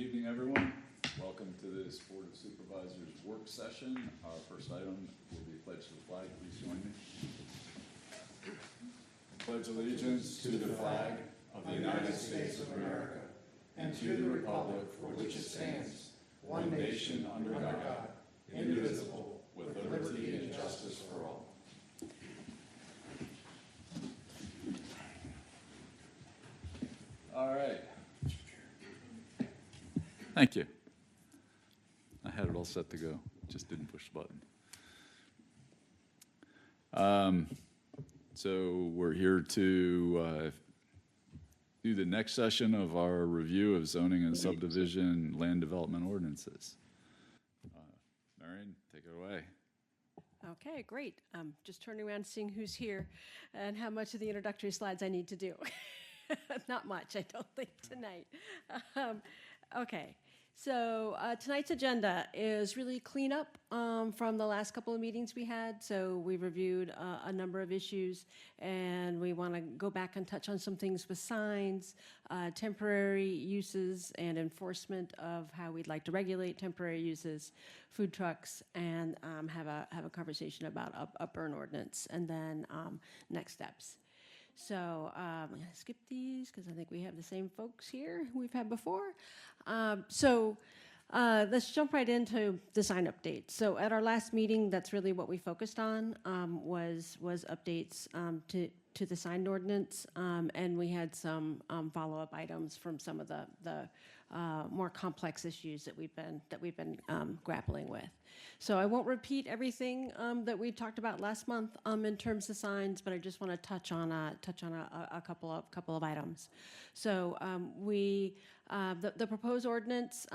evening, everyone. Welcome to this Board of Supervisors work session. Our first item will be a pledge to the flag. Please join me. Pledge allegiance to the flag of the United States of America and to the republic for which it stands, one nation under God, indivisible, with liberty and justice for all. All right. Thank you. I had it all set to go, just didn't push the button. So we're here to do the next session of our review of zoning and subdivision land development ordinances. Marion, take it away. Okay, great. Just turning around, seeing who's here and how much of the introductory slides I need to do. Not much, I don't think, tonight. Okay, so tonight's agenda is really cleanup from the last couple of meetings we had. So we reviewed a number of issues, and we want to go back and touch on some things with signs, temporary uses, and enforcement of how we'd like to regulate temporary uses, food trucks, and have a conversation about a burn ordinance, and then next steps. So I'm going to skip these because I think we have the same folks here who we've had before. Let's jump right into the sign updates. So at our last meeting, that's really what we focused on, was updates to the sign ordinance, and we had some follow-up items from some of the more complex issues that we've been grappling with. So I won't repeat everything that we talked about last month in terms of signs, but I just want to touch on a couple of items. So the proposed ordinance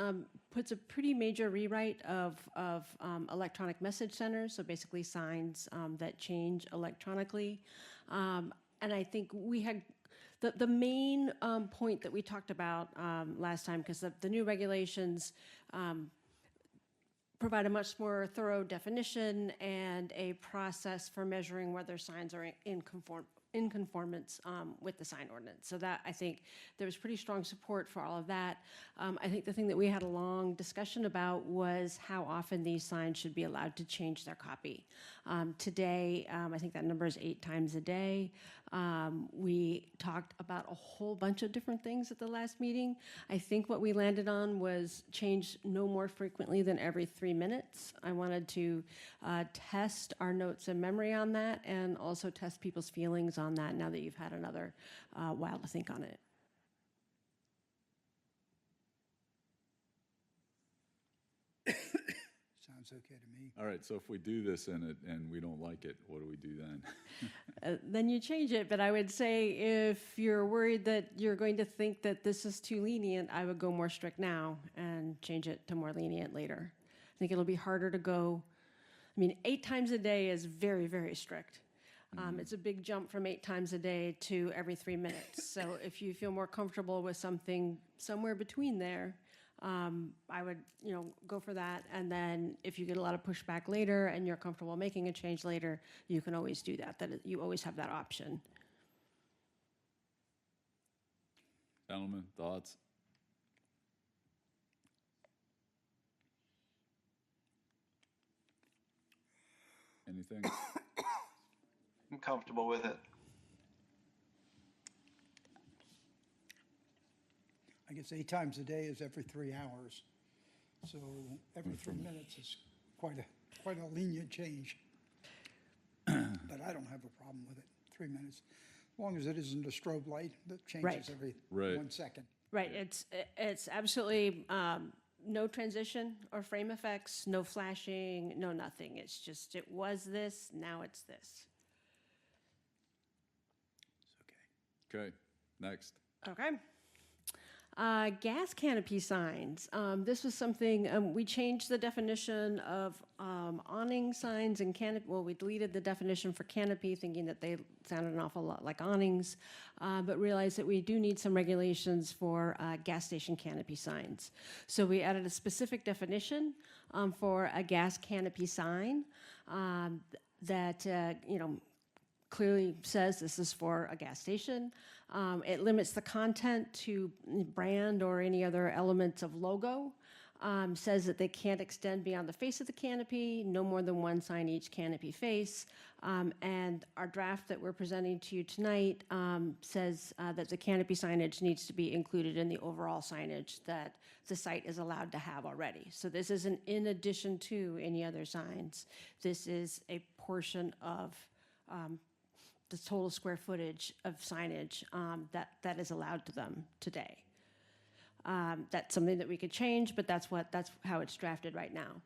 puts a pretty major rewrite of electronic message centers, so basically signs that change electronically. And I think we had the main point that we talked about last time, because the new regulations provide a much more thorough definition and a process for measuring whether signs are in conformance with the sign ordinance. So that, I think, there was pretty strong support for all of that. I think the thing that we had a long discussion about was how often these signs should be allowed to change their copy. Today, I think that number is 8 times a day. We talked about a whole bunch of different things at the last meeting. I think what we landed on was change no more frequently than every 3 minutes. I wanted to test our notes and memory on that, and also test people's feelings on that now that you've had another while to think on it. Sounds okay to me. All right, so if we do this and we don't like it, what do we do then? Then you change it, but I would say if you're worried that you're going to think that this is too lenient, I would go more strict now and change it to more lenient later. I think it'll be harder to go. I mean, 8 times a day is very, very strict. It's a big jump from 8 times a day to every 3 minutes. So if you feel more comfortable with something somewhere between there, I would, go for that. And then if you get a lot of pushback later and you're comfortable making a change later, you can always do that. You always have that option. Gentlemen, thoughts? Anything? I'm comfortable with it. I guess 8 times a day is every 3 hours. So every 3 minutes is quite a lenient change. But I don't have a problem with it, 3 minutes. As long as it isn't a strobe light that changes every 1 second. Right, it's absolutely no transition or frame effects, no flashing, no nothing. It's just, it was this, now it's this. It's okay. Okay, next. Okay. Gas canopy signs. This was something, we changed the definition of awning signs and canopy. Well, we deleted the definition for canopy, thinking that they sounded an awful lot like awnings, but realized that we do need some regulations for gas station canopy signs. So we added a specific definition for a gas canopy sign that, clearly says this is for a gas station. It limits the content to brand or any other elements of logo. Says that they can't extend beyond the face of the canopy, no more than one sign each canopy face. And our draft that we're presenting to you tonight says that the canopy signage needs to be included in the overall signage that the site is allowed to have already. So this isn't in addition to any other signs. This is a portion of the total square footage of signage that is allowed to them today. That's something that we could change, but that's how it's drafted right now.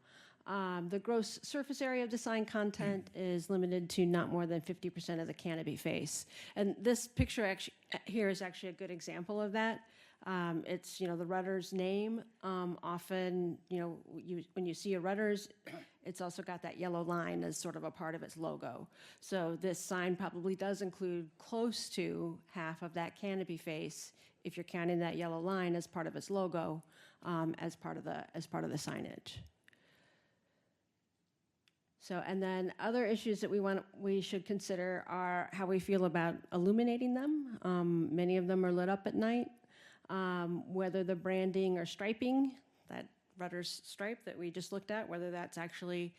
The gross surface area of the sign content is limited to not more than 50% of the canopy face. And this picture actually here is actually a good example of that. It's, the Rutter's name. Often, when you see a Rutter's, it's also got that yellow line as sort of a part of its logo. So this sign probably does include close to half of that canopy face if you're counting that yellow line as part of its logo, as part of the signage. So, and then other issues that we should consider are how we feel about illuminating them. Many of them are lit up at night. Whether the branding or striping, that Rutter's stripe that we just looked at, whether that's actually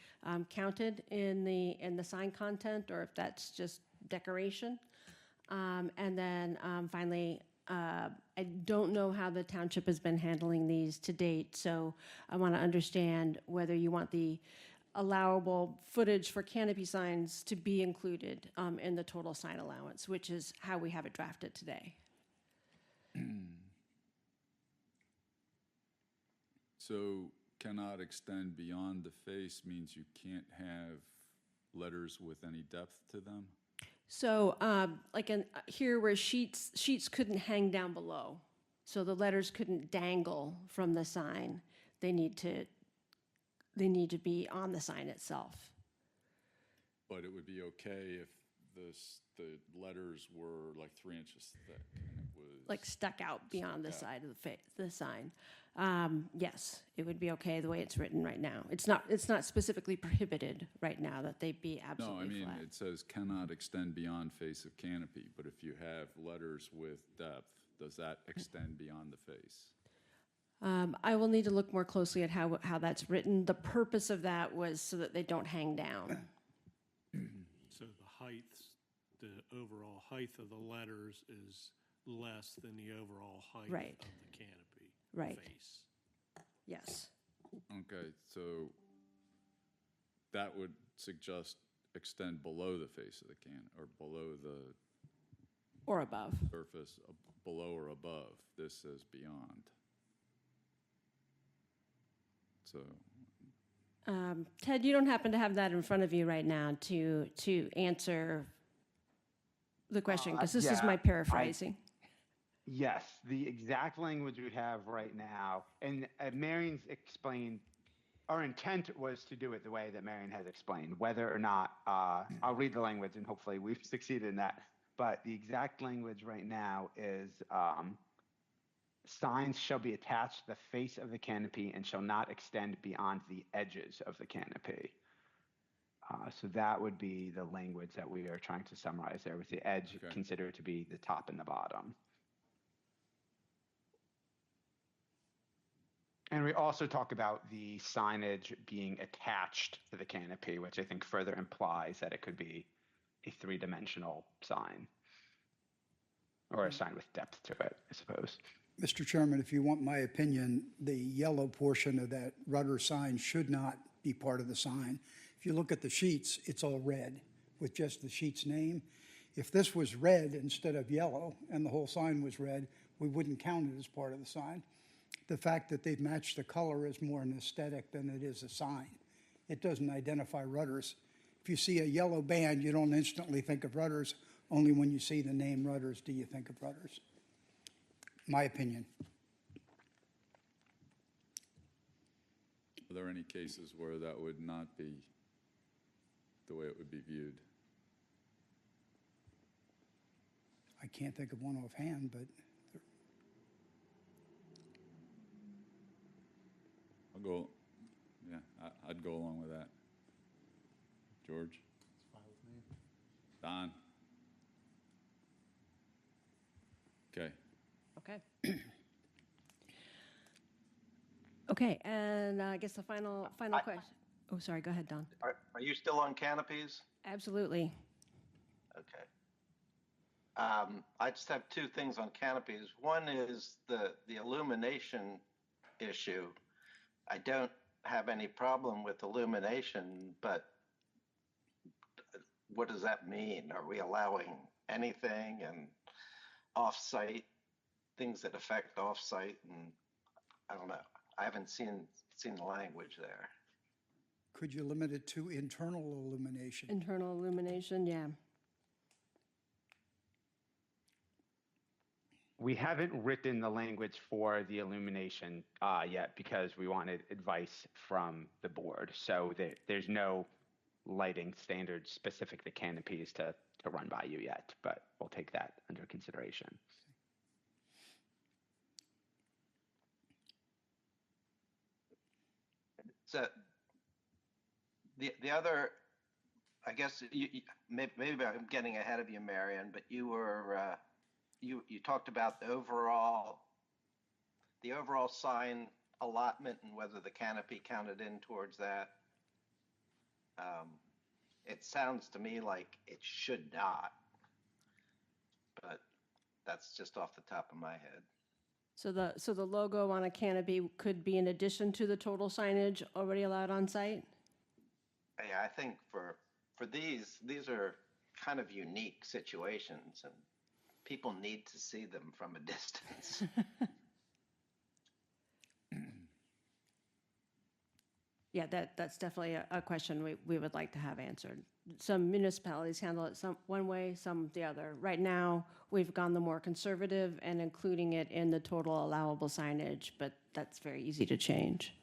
counted in the sign content or if that's just decoration. And then finally, I don't know how the township has been handling these to date, so I want to understand whether you want the allowable footage for canopy signs to be included in the total sign allowance, which is how we have it drafted today. So cannot extend beyond the face means you can't have letters with any depth to them? So like here where sheets couldn't hang down below, so the letters couldn't dangle from the sign. They need to be on the sign itself. But it would be okay if the letters were like 3 inches thick and it was Like stuck out beyond the side of the sign. Yes, it would be okay the way it's written right now. It's not specifically prohibited right now that they be No, absolutely I mean, flat. it says cannot extend beyond face of canopy, but if you have letters with depth, does that extend beyond the face? I will need to look more closely at how that's written. The purpose of that was so that they don't hang down. So the overall height of the letters is less than the overall height Right. of the canopy Right. face. Yes. Okay, so that would suggest extend below the face of the can, or below the Or above. surface, below or above. This says beyond. So, Ted, you don't happen to have that in front of you right now to answer the question, because this is yeah, my paraphrasing. Yes, the exact language we have right now, and Marion's explained, our intent was to do it the way that Marion has explained. Whether or not, I'll read the language and hopefully we've succeeded in that. But the exact language right now is signs shall be attached to the face of the canopy and shall not extend beyond the edges of the canopy. So that would be the language that we are trying to summarize there, with the edge considered to be the top and the bottom. And we also talk about the signage being attached to the canopy, which I think further implies that it could be a three-dimensional sign, or a sign with depth to it, I suppose. Mr. Chairman, if you want my opinion, the yellow portion of that rudder sign should not be part of the sign. If you look at the sheets, it's all red with just the sheet's name. If this was red instead of yellow and the whole sign was red, we wouldn't count it as part of the sign. The fact that they've matched the color is more an aesthetic than it is a sign. It doesn't identify rudders. If you see a yellow band, you don't instantly think of rudders. Only when you see the name Rudders do you think of rudders. My opinion. are there any cases where that would not be the way it would be viewed? I can't think of one offhand, but I'll go, yeah, I'd go along with that. George? Fine with me. Don? Okay. Okay. Okay, and I guess the final question. Oh, sorry, go ahead, Don. Are you still on canopies? Absolutely. Okay. I just have two things on canopies. One is the illumination issue. I don't have any problem with illumination, but what does that mean? Are we allowing anything and off-site, things that affect off-site? And I don't know. I haven't seen the language there. Could you limit it to internal illumination? Internal illumination, yeah. We haven't written the language for the illumination yet because we wanted advice from the board. So there's no lighting standards specific to canopies to run by you yet, but we'll take that under consideration. So the other, I guess maybe I'm getting ahead of you, Marion, but you were you talked about the overall sign allotment and whether the canopy counted in towards that. It sounds to me like it should not, but that's just off the top of my head. So the logo on a canopy could be in addition to the total signage already allowed on site? Yeah, I think for these are kind of unique situations, and people need to see them from a distance. Yeah, that's definitely a question we would like to have answered. Some municipalities handle it one way, some the other. Right now, we've gone the more conservative and including it in the total allowable signage, but that's very easy to change.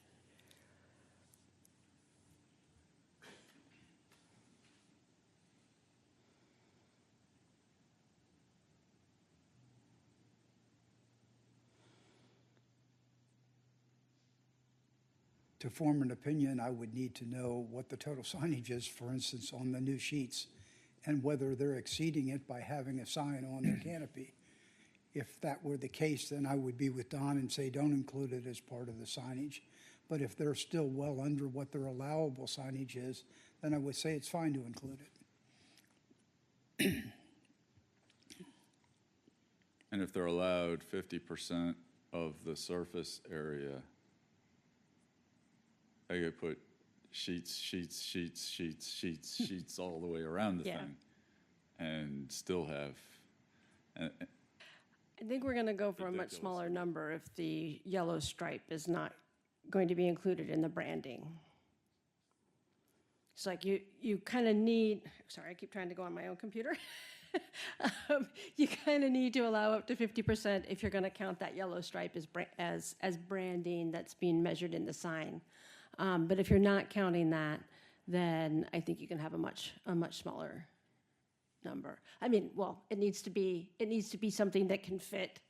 To form an opinion, I would need to know what the total signage is, for instance, on the new sheets, and whether they're exceeding it by having a sign on their canopy. If that were the case, then I would be with Don and say, don't include it as part of the signage. But if they're still well under what their allowable signage is, then I would say it's fine to include it. And if they're allowed 50% of the surface area, they could put sheets all the way around the Yeah. thing and still have, I think we're going to go for a much Ridiculous. smaller number if the yellow stripe is not going to be included in the branding. It's like you kind of need, sorry, I keep trying to go on my own computer. You kind of need to allow up to 50% if you're going to count that yellow stripe as branding that's being measured in the sign. But if you're not counting that, then I think you can have a much smaller number. I mean, well, it needs to be something that can fit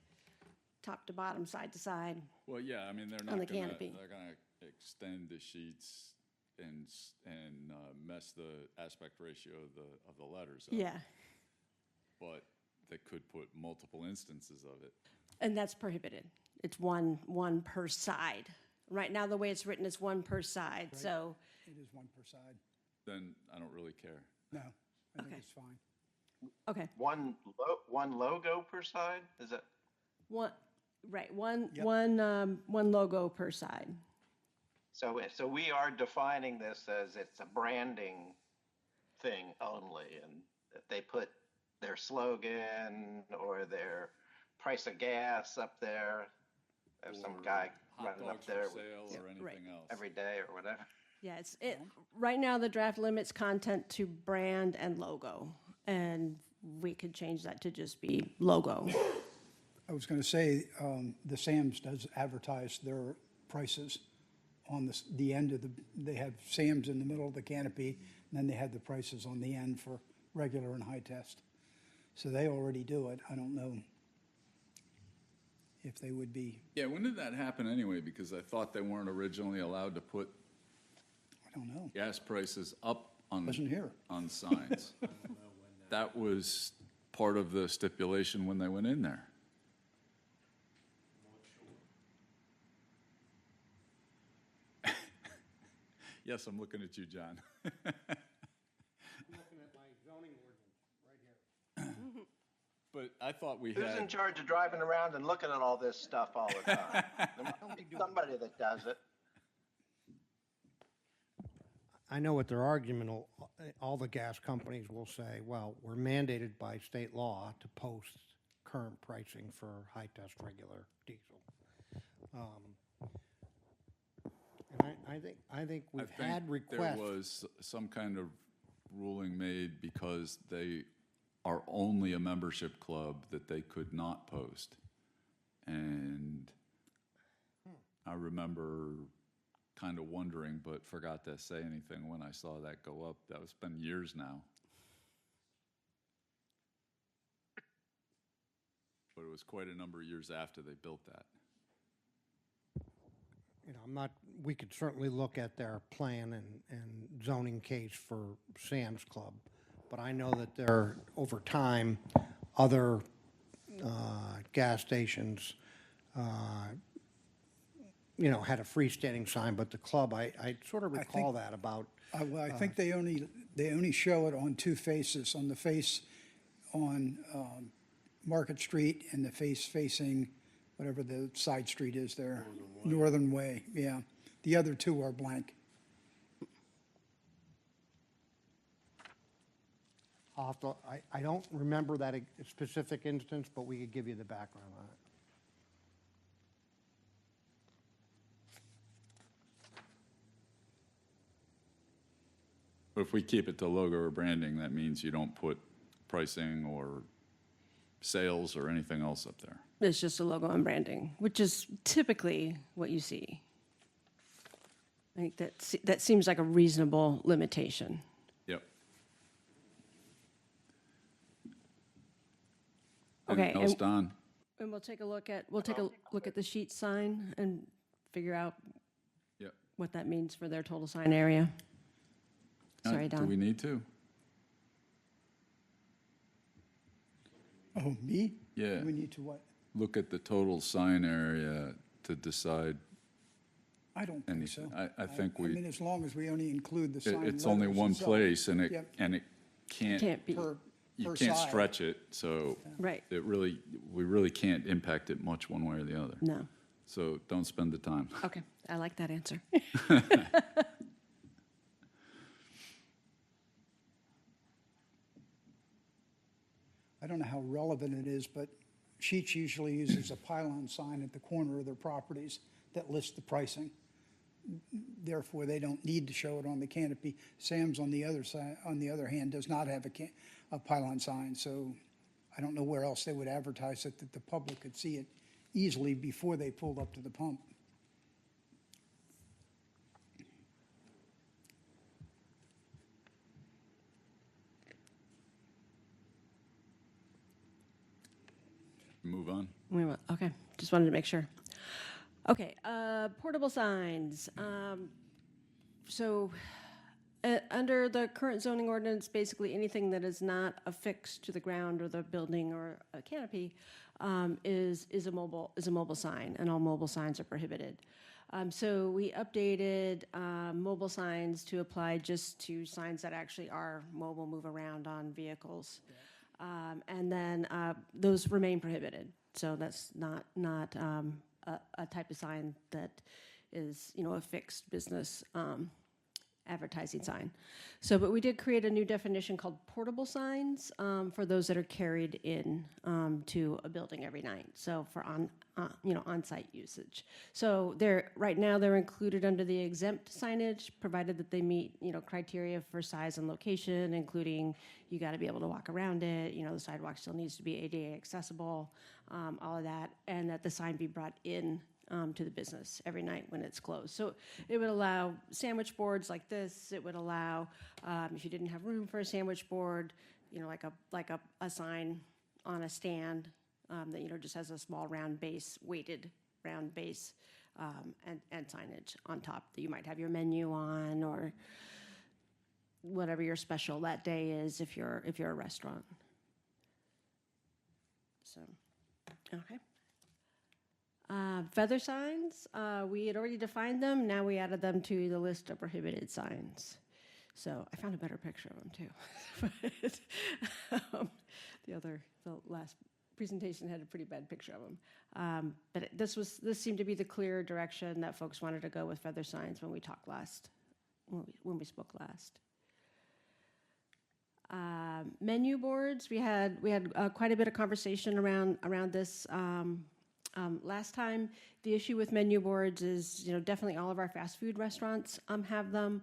top to bottom, side to side. well, yeah, I mean, they're On not the gonna, canopy. they're gonna extend the sheets and mess the aspect ratio of the letters up. Yeah, But they could put multiple instances of it. and that's prohibited. It's one per side. Right now, the way it's written is one per side. Right. So, It is one per side. Then I don't really care. No, I think Okay. it's fine. okay, One logo per side? Is that? one Yep. one logo per side. So we are defining this as it's a branding thing only, and if they put their slogan or their price of gas up there, there's some guy Hot running dogs up there for sale or right. anything else. every day or whatever. Yeah, right now the draft limits content to brand and logo, and we could change that to just be logo. I was going to say, the Sam's does advertise their prices on the end of they have Sam's in the middle of the canopy, and then they have the prices on the end for regular and high test. So they already do it. I don't know if they would be, Yeah, when did that happen anyway? Because I thought they weren't originally allowed to put I don't know. gas prices up on Wasn't here. on signs. That was part of the stipulation when they went in there. Yes, I'm looking at you, John. I'm looking at my zoning ordinance right here. But I thought we Who's in had, charge of driving around and looking at all this stuff all the time? There must be somebody that does it. I know what their argument will, all the gas companies will say, well, we're mandated by state law to post current pricing for high-test regular diesel. And I think I we've had think there requests. was some kind of ruling made because they are only a membership club that they could not post. And I remember kind of wondering, but forgot to say anything when I saw that go up. That was been years now. But it was quite a number of years after they built that. You know, I'm not, we could certainly look at their plan and zoning case for Sam's Club, but I know that there, over time, other gas stations, you know, had a freestanding sign, but the club, I sort of recall that about, Well, I think they only show it on two faces, on the face on Market Street and the face facing whatever the side street is there. Northern Way, yeah. The other two are blank. I'll have to, I don't remember that specific instance, but we could give you the background on it. If we keep it to logo or branding, that means you don't put pricing or sales or anything else up there. It's just a logo and branding, which is typically what you see. I think that seems like a reasonable limitation. Yep. Okay, Anything else, and- Don? And we'll take a look at the sheet sign and figure out Yep. what that means for their total sign area. Sorry, Do we Don. need to? Oh, me? Yeah. We need to what? Look at the total sign area to decide I don't think so. anything. I think I mean, we, as long as we only include the sign it's only letters one itself. place and Yep. it can't, Can't be, Per you per can't side. stretch it, so right, we really can't impact it much one way or the other. no. So don't spend the time. Okay, I like that answer. I don't know how relevant it is, but Sheets usually uses a pylon sign at the corner of their properties that lists the pricing. Therefore, they don't need to show it on the canopy. Sam's on the other side, on the other hand, does not have a pylon sign, so I don't know where else they would advertise it that the public could see it easily before they pulled up to the pump. Move on. Okay, just wanted to make sure. Okay, portable signs. So, under the current zoning ordinance, basically anything that is not affixed to the ground or the building or a canopy is a mobile sign, and all mobile signs are prohibited. So we updated mobile signs to apply just to signs that actually are mobile, move around on vehicles. And then those remain prohibited. So that's not a type of sign that is, a fixed business advertising sign. So, but we did create a new definition called portable signs for those that are carried in to a building every night. So for on-site usage. So right now they're included under the exempt signage, provided that they meet, criteria for size and location, including you got to be able to walk around it. The sidewalk still needs to be ADA accessible, all of that, and that the sign be brought in to the business every night when it's closed. So it would allow sandwich boards like this. It would allow, if you didn't have room for a sandwich board, like a sign on a stand that just has a small round base, weighted round base, and signage on top that you might have your menu on or whatever your special that day is if you're a restaurant. So, okay. Feather signs, we had already defined them. Now we added them to the list of prohibited signs. So I found a better picture of them too. The last presentation had a pretty bad picture of them. But this seemed to be the clear direction that folks wanted to go with feather signs when we talked last, when we spoke last. Menu boards, we had quite a bit of conversation around this last time. The issue with menu boards is, definitely all of our fast food restaurants have them.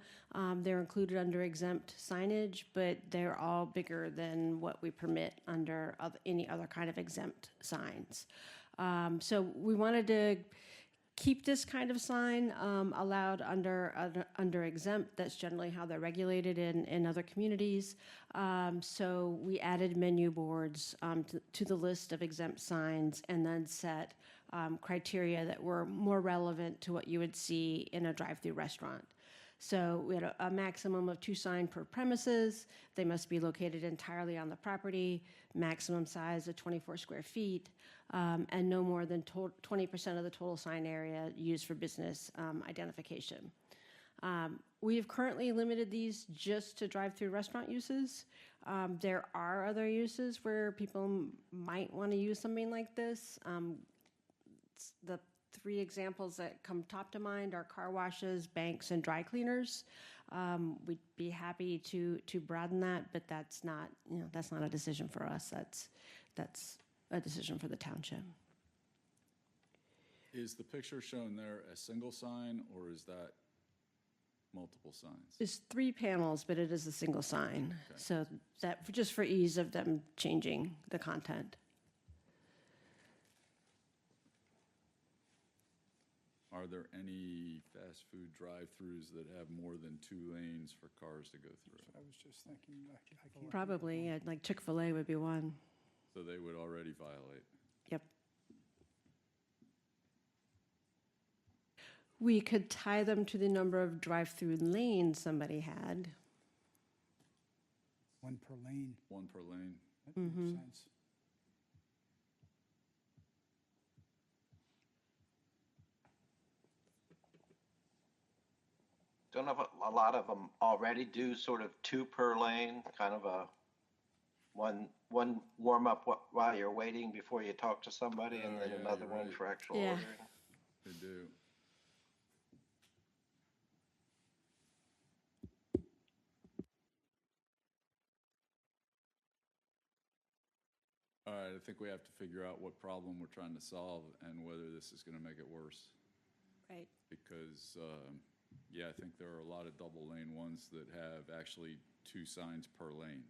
They're included under exempt signage, but they're all bigger than what we permit under any other kind of exempt signs. So we wanted to keep this kind of sign allowed under exempt. That's generally how they're regulated in other communities. So we added menu boards to the list of exempt signs and then set criteria that were more relevant to what you would see in a drive-through restaurant. So we had a maximum of 2 signs per premises. They must be located entirely on the property, maximum size of 24 square feet, and no more than 20% of the total sign area used for business identification. We have currently limited these just to drive-through restaurant uses. There are other uses where people might want to use something like this. The 3 examples that come top to mind are car washes, banks, and dry cleaners. We'd be happy to broaden that, but that's not a decision for us. That's a decision for the township. Is the picture shown there a single sign, or is that multiple signs? It's 3 panels, but it is a single sign. Okay. So that just for ease of them changing the content. Are there any fast food drive-throughs that have more than 2 lanes for cars to go through? I was just thinking, I can't. Probably, like Chick-fil-A would be one. So they would already violate. Yep. We could tie them to the number of drive-through lanes somebody had. 1 per lane. 1 per lane. That makes sense. Don't know if a lot of them already do sort of 2 per lane, kind of a one warm up while you're waiting before you talk to somebody, and Oh, then yeah, another you're one right. for actual Yeah. ordering. They do. All right, I think we have to figure out what problem we're trying to solve and whether this is going to make it worse. Right. Because, yeah, I think there are a lot of double lane ones that have actually 2 signs per lane.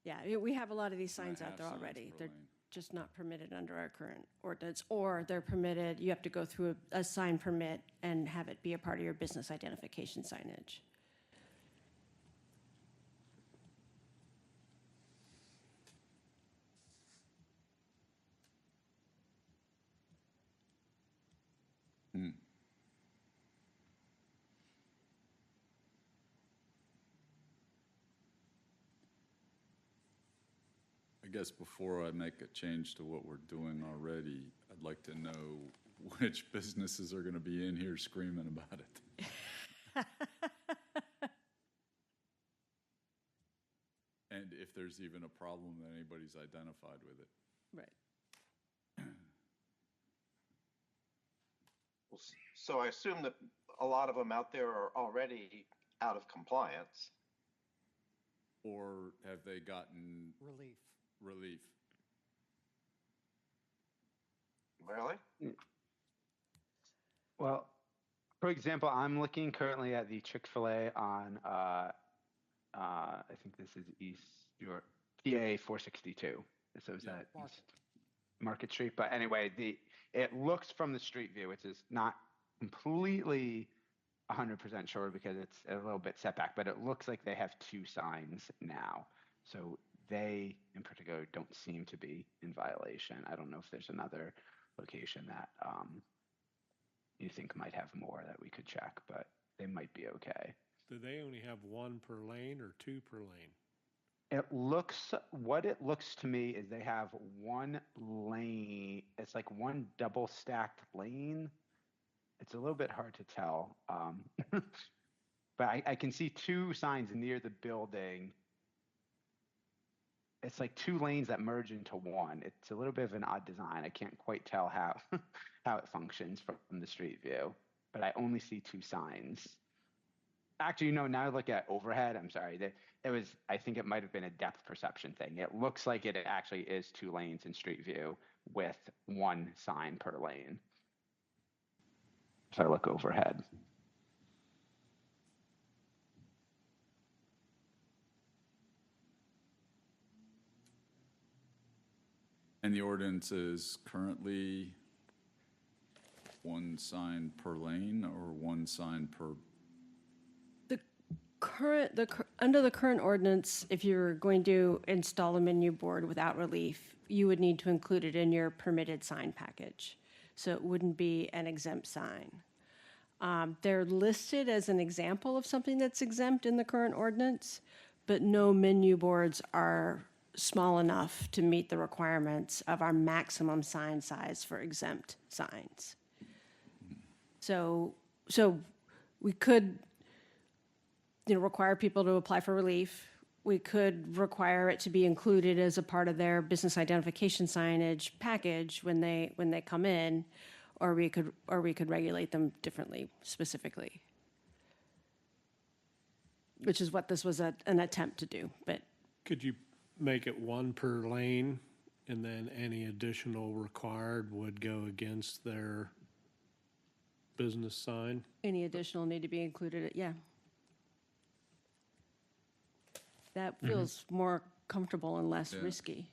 Yeah, we have a lot of these And a signs out half there signs already. per They're lane. just not permitted under our current ordinance, or they're permitted, you have to go through a sign permit and have it be a part of your business identification signage. I guess before I make a change to what we're doing already, I'd like to know which businesses are going to be in here screaming about it. And if there's even a problem that anybody's identified with it. Right. So I assume that a lot of them out there are already out of compliance. Or have they gotten Relief. relief? Really? Well, for example, I'm looking currently at the Chick-fil-A on, I think this is East York, PA 462. So is Yeah. that East Market Street? But anyway, it looks from the street view, which is not completely 100% sure because it's a little bit setback, but it looks like they have 2 signs now. So they, in particular, don't seem to be in violation. I don't know if there's another location that you think might have more that we could check, but they might be okay. Do they only have 1 per lane or 2 per lane? what it looks to me is they have one lane. It's like one double stacked lane. It's a little bit hard to tell. But I can see two signs near the building. It's like two lanes that merge into one. It's a little bit of an odd design. I can't quite tell how how it functions from the street view, but I only see two signs. Actually, now I look at overhead. I'm sorry. It was. I think it might have been a depth perception thing. It looks like it actually is two lanes in street view with one sign per lane. So I look overhead. And the ordinance is currently one sign per lane or one sign per? Under the current ordinance, if you're going to install a menu board without relief, you would need to include it in your permitted sign package. So it wouldn't be an exempt sign. They're listed as an example of something that's exempt in the current ordinance, but no menu boards are small enough to meet the requirements of our maximum sign size for exempt signs. So we could, require people to apply for relief. We could require it to be included as a part of their business identification signage package when they come in, or we could regulate them differently, specifically, which is what this was an attempt to do. But Could you make it one per lane, and then any additional required would go against their business sign? any additional need to be included, yeah. That feels more comfortable and less Yeah. risky.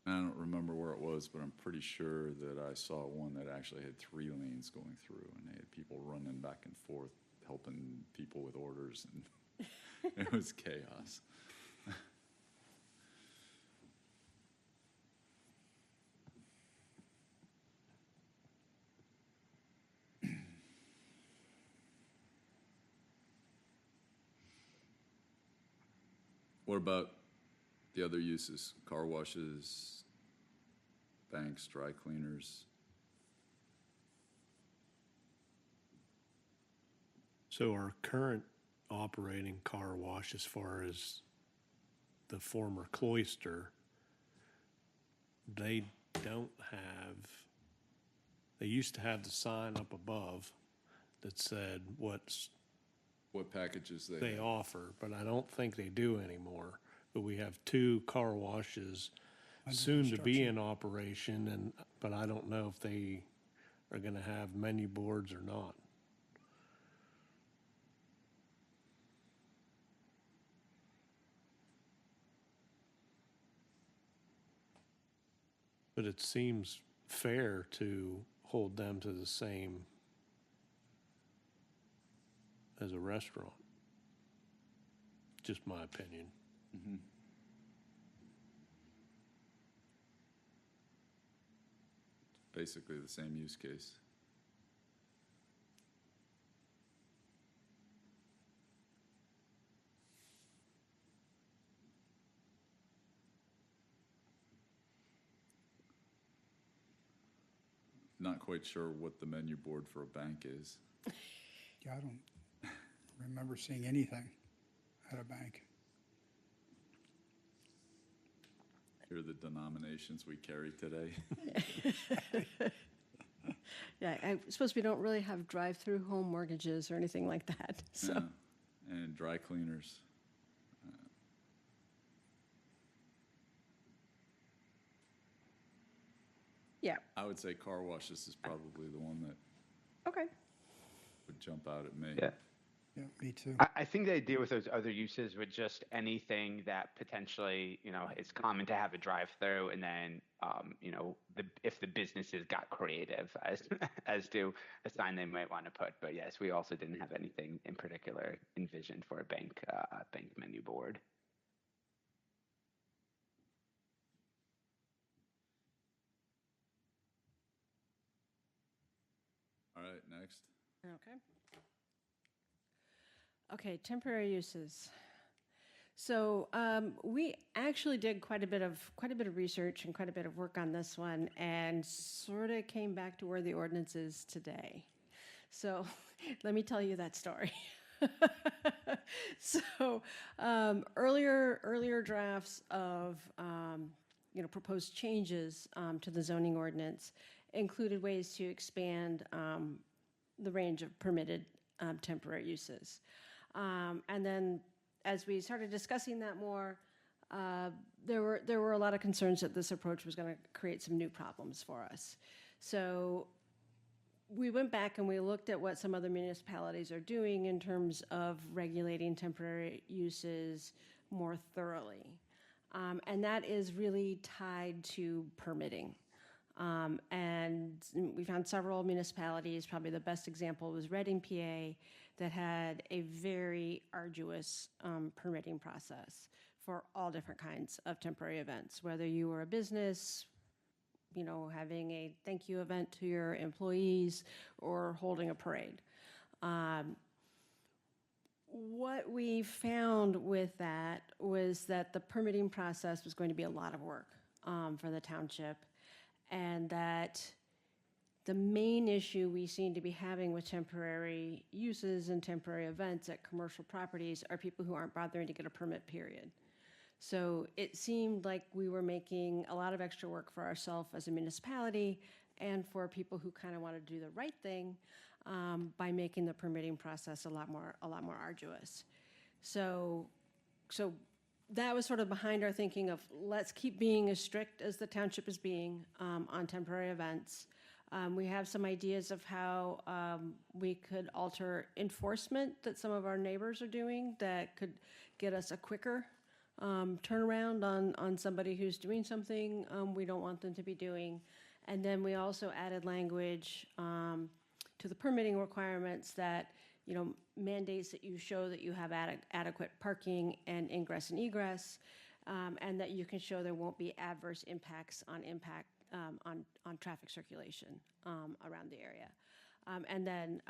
I don't remember where it was, but I'm pretty sure that I saw one that actually had 3 lanes going through, and they had people running back and forth, helping people with orders, and it was chaos. What about the other uses? Car washes, banks, dry cleaners? So our current operating car wash, as far as the former Cloister, they used to have the sign up above that said what Packages they have? offer, but I don't think they do anymore. But we have 2 car washes soon to be in operation, but I don't know if they are gonna have menu boards or not. But it seems fair to hold them to the same as a restaurant. Just my opinion. Basically the same use case. Not quite sure what the menu board for a bank is. Yeah, I don't remember seeing anything at a bank. Here are the denominations we carry today. Yeah, I suppose we don't really have drive-through home mortgages or anything like that, so. Yeah. And dry cleaners. Yeah, I would say car washes is probably the one that okay. would jump out at me. Yeah. Yeah, me too. I think they deal with those other uses with just anything that potentially, it's common to have a drive-through, and then, if the businesses got creative as to a sign they might want to put. But yes, we also didn't have anything in particular envisioned for a bank menu board. All right, right, next. Okay. Okay, temporary uses. So we actually did quite a bit of research and quite a bit of work on this one, and sort of came back to where the ordinance is today. So let me tell you that story. So earlier drafts of proposed changes to the zoning ordinance included ways to expand the range of permitted temporary uses. And then as we started discussing that more, there were a lot of concerns that this approach was going to create some new problems for us. So we went back and we looked at what some other municipalities are doing in terms of regulating temporary uses more thoroughly. And that is really tied to permitting. And we found several municipalities, probably the best example was Reading, PA, that had a very arduous permitting process for all different kinds of temporary events, whether you were a business, having a thank you event to your employees or holding a parade. What we found with that was that the permitting process was going to be a lot of work for the township, and that the main issue we seem to be having with temporary uses and temporary events at commercial properties are people who aren't bothering to get a permit, period. So it seemed like we were making a lot of extra work for ourselves as a municipality and for people who kind of want to do the right thing by making the permitting process a lot more arduous. So that was sort of behind our thinking of let's keep being as strict as the township is being on temporary events. We have some ideas of how we could alter enforcement that some of our neighbors are doing that could get us a quicker turnaround on somebody who's doing something we don't want them to be doing. And then we also added language to the permitting requirements that mandates that you show that you have adequate parking and ingress and egress, and that you can show there won't be adverse impacts on traffic circulation around the area. And then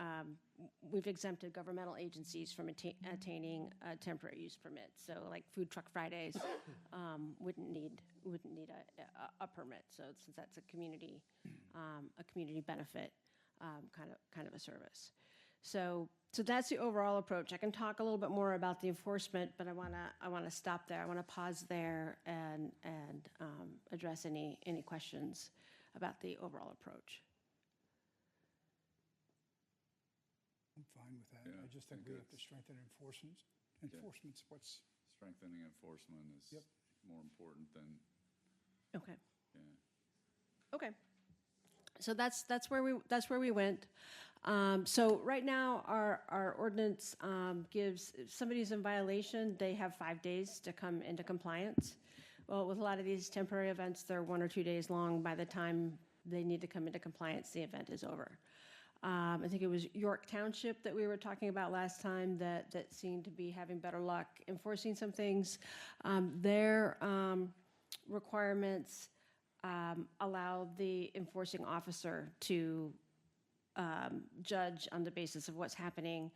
we've exempted governmental agencies from attaining temporary use permits. So like Food Truck Fridays wouldn't need a permit. So since that's a community benefit kind of a service. So that's the overall approach. I can talk a little bit more about the enforcement, but I wanna stop there. I wanna pause there and address any questions about the overall approach. I'm fine with that. Yeah, I just think I we think have to strengthen enforcement. Enforcement's what's, Strengthening enforcement is Yep. more important than, Okay. yeah. Okay. So that's where we went. So right now our ordinance gives, if somebody's in violation, they have 5 days to come into compliance. Well, with a lot of these temporary events, they're 1 or 2 days long. By the time they need to come into compliance, the event is over. I think it was York Township that we were talking about last time that seemed to be having better luck enforcing some things. Their requirements allow the enforcing officer to judge on the basis of what's happening,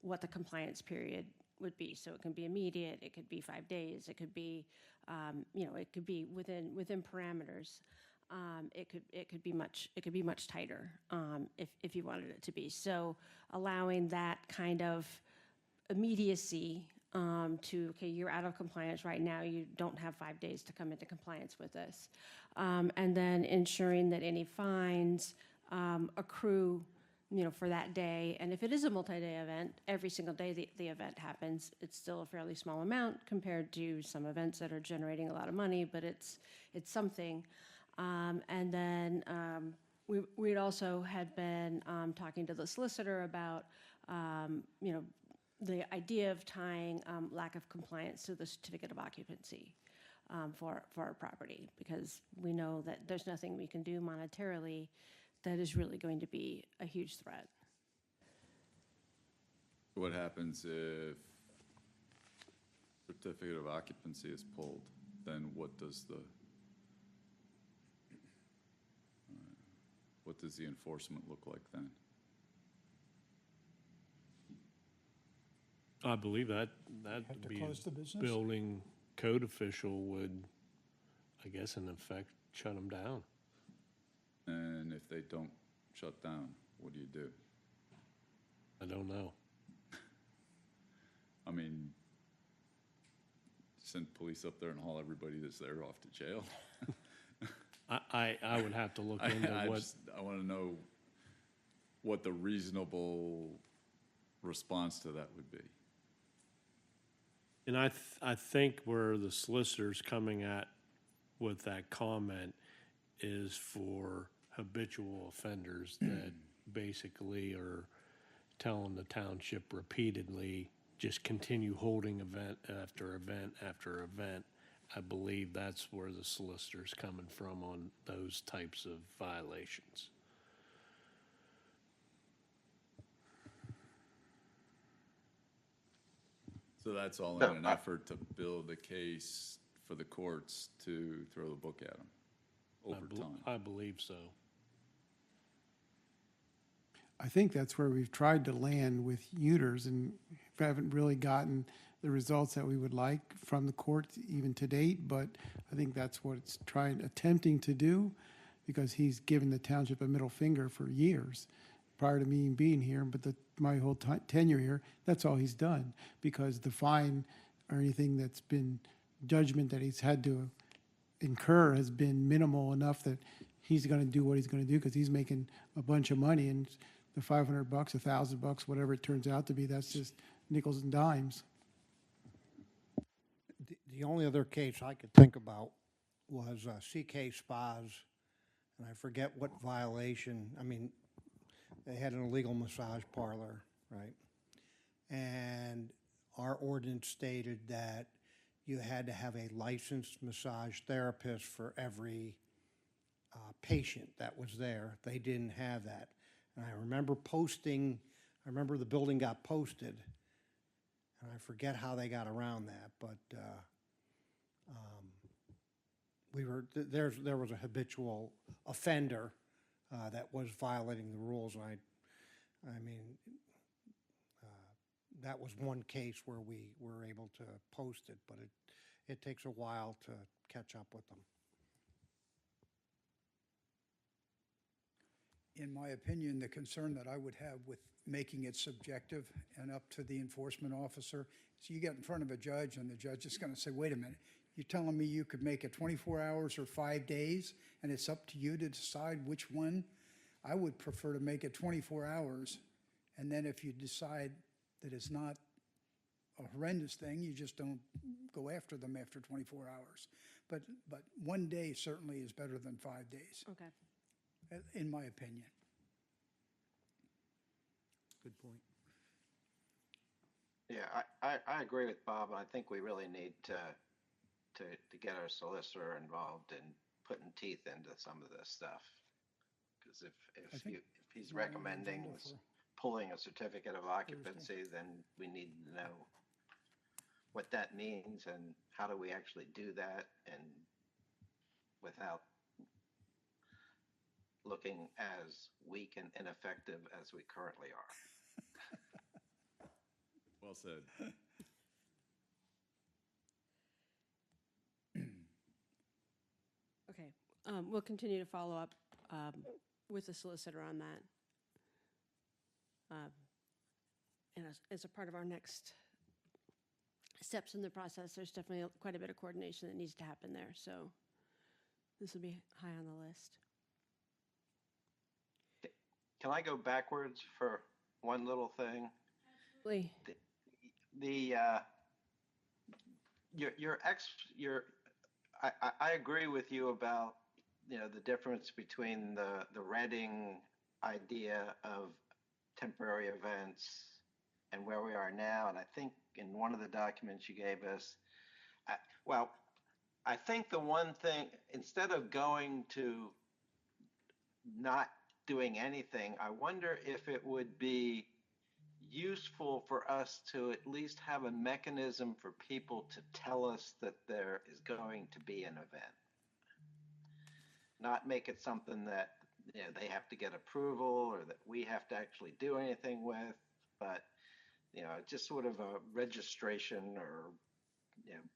what the compliance period would be. So it can be immediate, it could be 5 days, it could be, it could be within parameters. It could be much tighter if you wanted it to be. So allowing that kind of immediacy to, okay, you're out of compliance right now, you don't have 5 days to come into compliance with this. And then ensuring that any fines accrue, for that day. And if it is a multi-day event, every single day the event happens, it's still a fairly small amount compared to some events that are generating a lot of money, but it's something. And then we also had been talking to the solicitor about, the idea of tying lack of compliance to the certificate of occupancy for our property, because we know that there's nothing we can do monetarily that is really going to be a huge threat. What happens if certificate of occupancy is pulled? Then what does the enforcement look like then? I believe that Have would to be close the a business? building code official would, I guess, in effect, shut them down. And if they don't shut down, what do you do? I don't know. I mean, send police up there and haul everybody that's there off to jail? I would have to look into what, I want to know what the reasonable response to that would be. and I think where the solicitor's coming at with that comment is for habitual offenders that basically are telling the township repeatedly, just continue holding event after event after event. I believe that's where the solicitor's coming from on those types of violations. So that's all in No, an effort to build a case for the courts to throw the book at them over time. I believe so. I think that's where we've tried to land with Uters and haven't really gotten the results that we would like from the courts even to date, but I think that's what it's attempting to do, because he's given the township a middle finger for years prior to me being here, but my whole tenure here, that's all he's done, because the fine or anything that's been judgment that he's had to incur has been minimal enough that he's going to do what he's going to do, because he's making a bunch of money, and the $500, $1,000, whatever it turns out to be, that's just nickels and dimes. The only other case I could think about was CK Spas, and I forget what violation. I mean, they had an illegal massage parlor, right? And our ordinance stated that you had to have a licensed massage therapist for every patient that was there. They didn't have that. And I remember the building got posted, and I forget how they got around that, but there was a habitual offender that was violating the rules, and I mean, that was one case where we were able to post it, but it takes a while to catch up with them. In my opinion, the concern that I would have with making it subjective and up to the enforcement officer is you get in front of a judge and the judge is going to say, wait a minute, you're telling me you could make it 24 hours or 5 days and it's up to you to decide which one? I would prefer to make it 24 hours, and then if you decide that it's not a horrendous thing, you just don't go after them after 24 hours. But 1 day certainly is better than 5 days, Okay. in my opinion. Good point. Yeah, I agree with Bob. I think we really need to get our solicitor involved in putting teeth into some of this stuff. Because if he's recommending pulling a certificate of occupancy, then we need to know what that means and how do we actually do that, and without looking as weak and ineffective as we currently are. Well said. Okay, we'll continue to follow up with the solicitor on that. And as a part of our next steps in the process, there's definitely quite a bit of coordination that needs to happen there, so this will be high on the list. Can I go backwards for one little thing? Absolutely. I agree with you about, the difference between the Reading idea of temporary events and where we are now. And I think in one of the documents you gave us, I think the one thing, instead of going to not doing anything, I wonder if it would be useful for us to at least have a mechanism for people to tell us that there is going to be an event. Not make it something that they have to get approval or that we have to actually do anything with, but just sort of a registration or,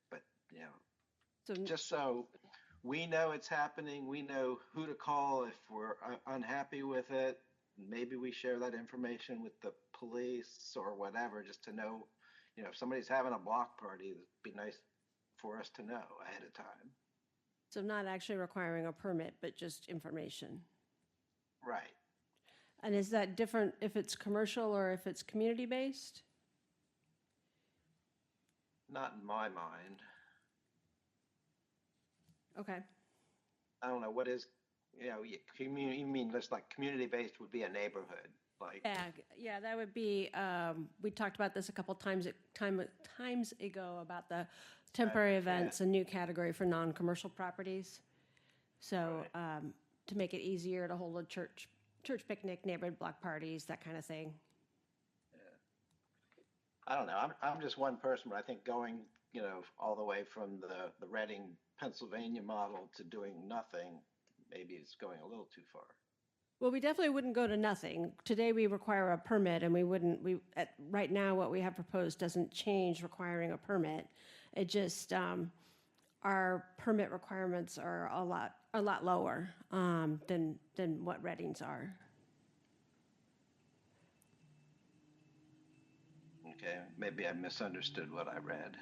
but, So, just so we know it's happening, we know who to call if we're unhappy with it. Maybe we share that information with the police or whatever, just to know, if somebody's having a block party, it'd be nice for us to know ahead of time. so not actually requiring a permit, but just information. Right. And is that different if it's commercial or if it's community-based? Not in my mind. Okay. I don't know what is, you mean just like community-based would be a neighborhood, like, Yeah, that would be, we talked about this a couple times ago about the temporary events, a new category for non-commercial properties. So, to make it easier to hold a church picnic, neighborhood block parties, that kind of thing. I don't know. I'm just one person, but I think going, all the way from the Reading, Pennsylvania model to doing nothing, maybe it's going a little too far. Well, we definitely wouldn't go to nothing. Today, we require a permit, and right now, what we have proposed doesn't change requiring a permit. It just, our permit requirements are a lot lower than what Reading's are. Okay, maybe I misunderstood what I read.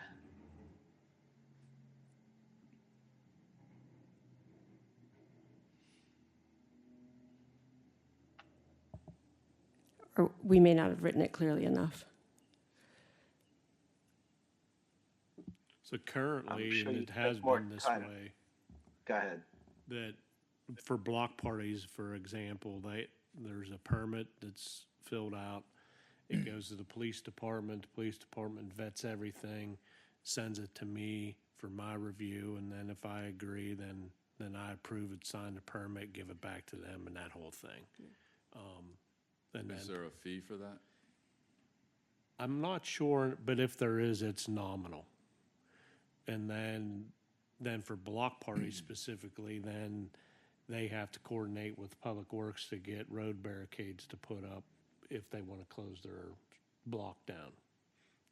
Or we may not have written it clearly enough. So currently, I'm sure and you it has took more been this time. way, Go ahead. that for block parties, for example, there's a permit that's filled out. It goes to the police department vets everything, sends it to me for my review, and then if I agree, then I approve it, sign the permit, give it back to them, and that whole thing. And Is then, there a fee for that? I'm not sure, but if there is, it's nominal. And then for block parties specifically, then they have to coordinate with Public Works to get road barricades to put up if they want to close their block down.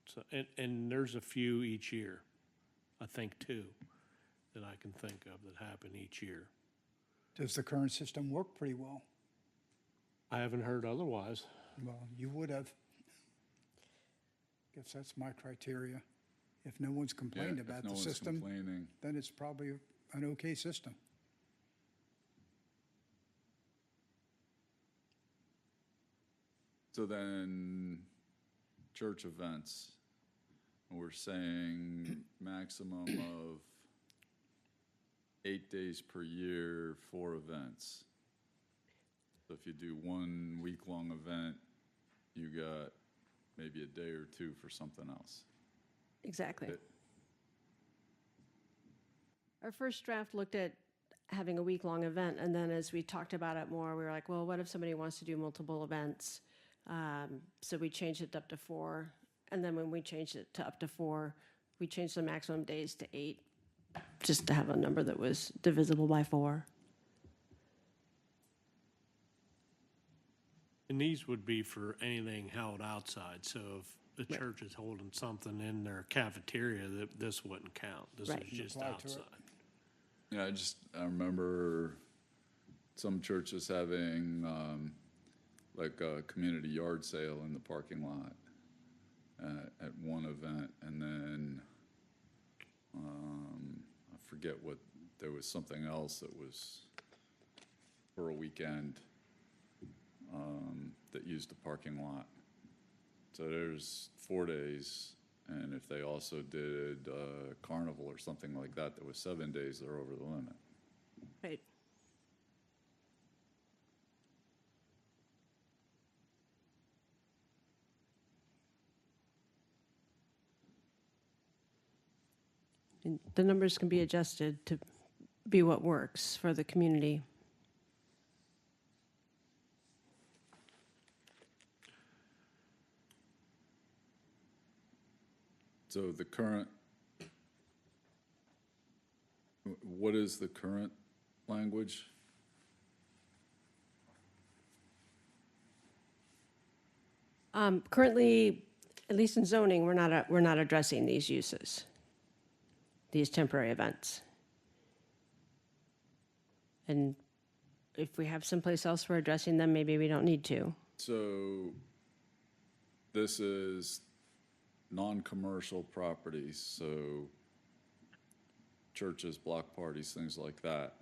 So, and there's a few each year, I think two, that I can think of that happen each year. Does the current system work pretty well? I haven't heard otherwise. Well, you would have. Guess that's my criteria. If no one's complained Yeah, about if no the one's system, complaining. then it's probably an okay system. So then, church events, we're saying maximum of 8 days per year for events. So if you do 1 week-long event, you got maybe a day or two for something else. Exactly. It- Our first draft looked at having a week-long event, and then as we talked about it more, we were like, well, what if somebody wants to do multiple events? So we changed it up to 4, and then when we changed it to up to 4, we changed the maximum days to 8, just to have a number that was divisible by 4. And these would be for anything held outside, so if the church is holding something in their cafeteria, this wouldn't count. This Right. is just Apply to it. outside. Yeah, I remember some churches having, like a community yard sale in the parking lot at one event, and then, I forget there was something else that was for a weekend, that used the parking lot. So there's 4 days, and if they also did carnival or something like that, that was 7 days, they're over the limit. Right. And the numbers can be adjusted to be what works for the community. So what is the current language? Currently, at least in zoning, we're not addressing these uses, these temporary events. And if we have someplace else we're addressing them, maybe we don't need to. So this is non-commercial properties, so churches, block parties, things like that.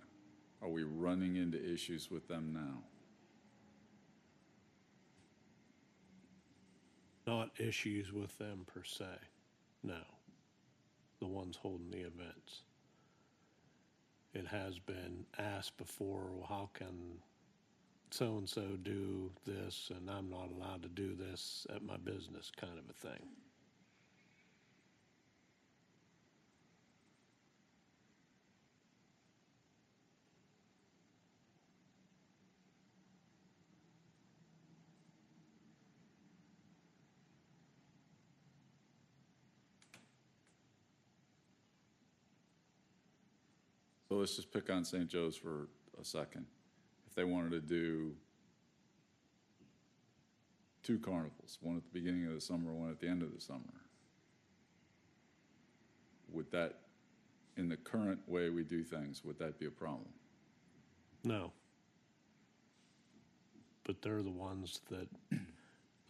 Are we running into issues with them now? Not issues with them per se, no. The ones holding the events. It has been asked before, well, how can so-and-so do this and I'm not allowed to do this at my business, kind of a thing. So let's just pick on St. Joe's for a second. If they wanted to do 2 carnivals, one at the beginning of the summer, one at the end of the summer, would that, in the current way we do things, would that be a problem? No. But they're the ones that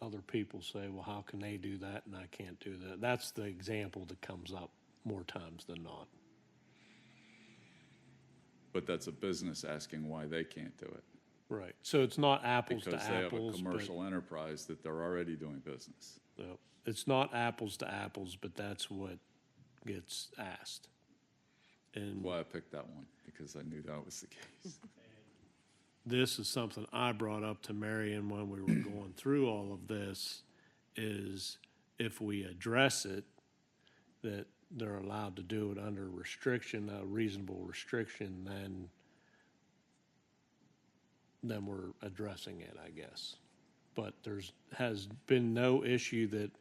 other people say, well, how can they do that and I can't do that? That's the example that comes up more times than not. But that's a business asking why they can't do it. Right. So it's not apples to Because they have a apples, but commercial enterprise that they're already doing business. so it's not apples to apples, but that's what gets asked. And Why I picked that one, because I knew that was the case. this is something I brought up to Marion when we were going through all of this, is if we address it, that they're allowed to do it under restriction, a reasonable restriction, then we're addressing it, I guess. But has been no issue that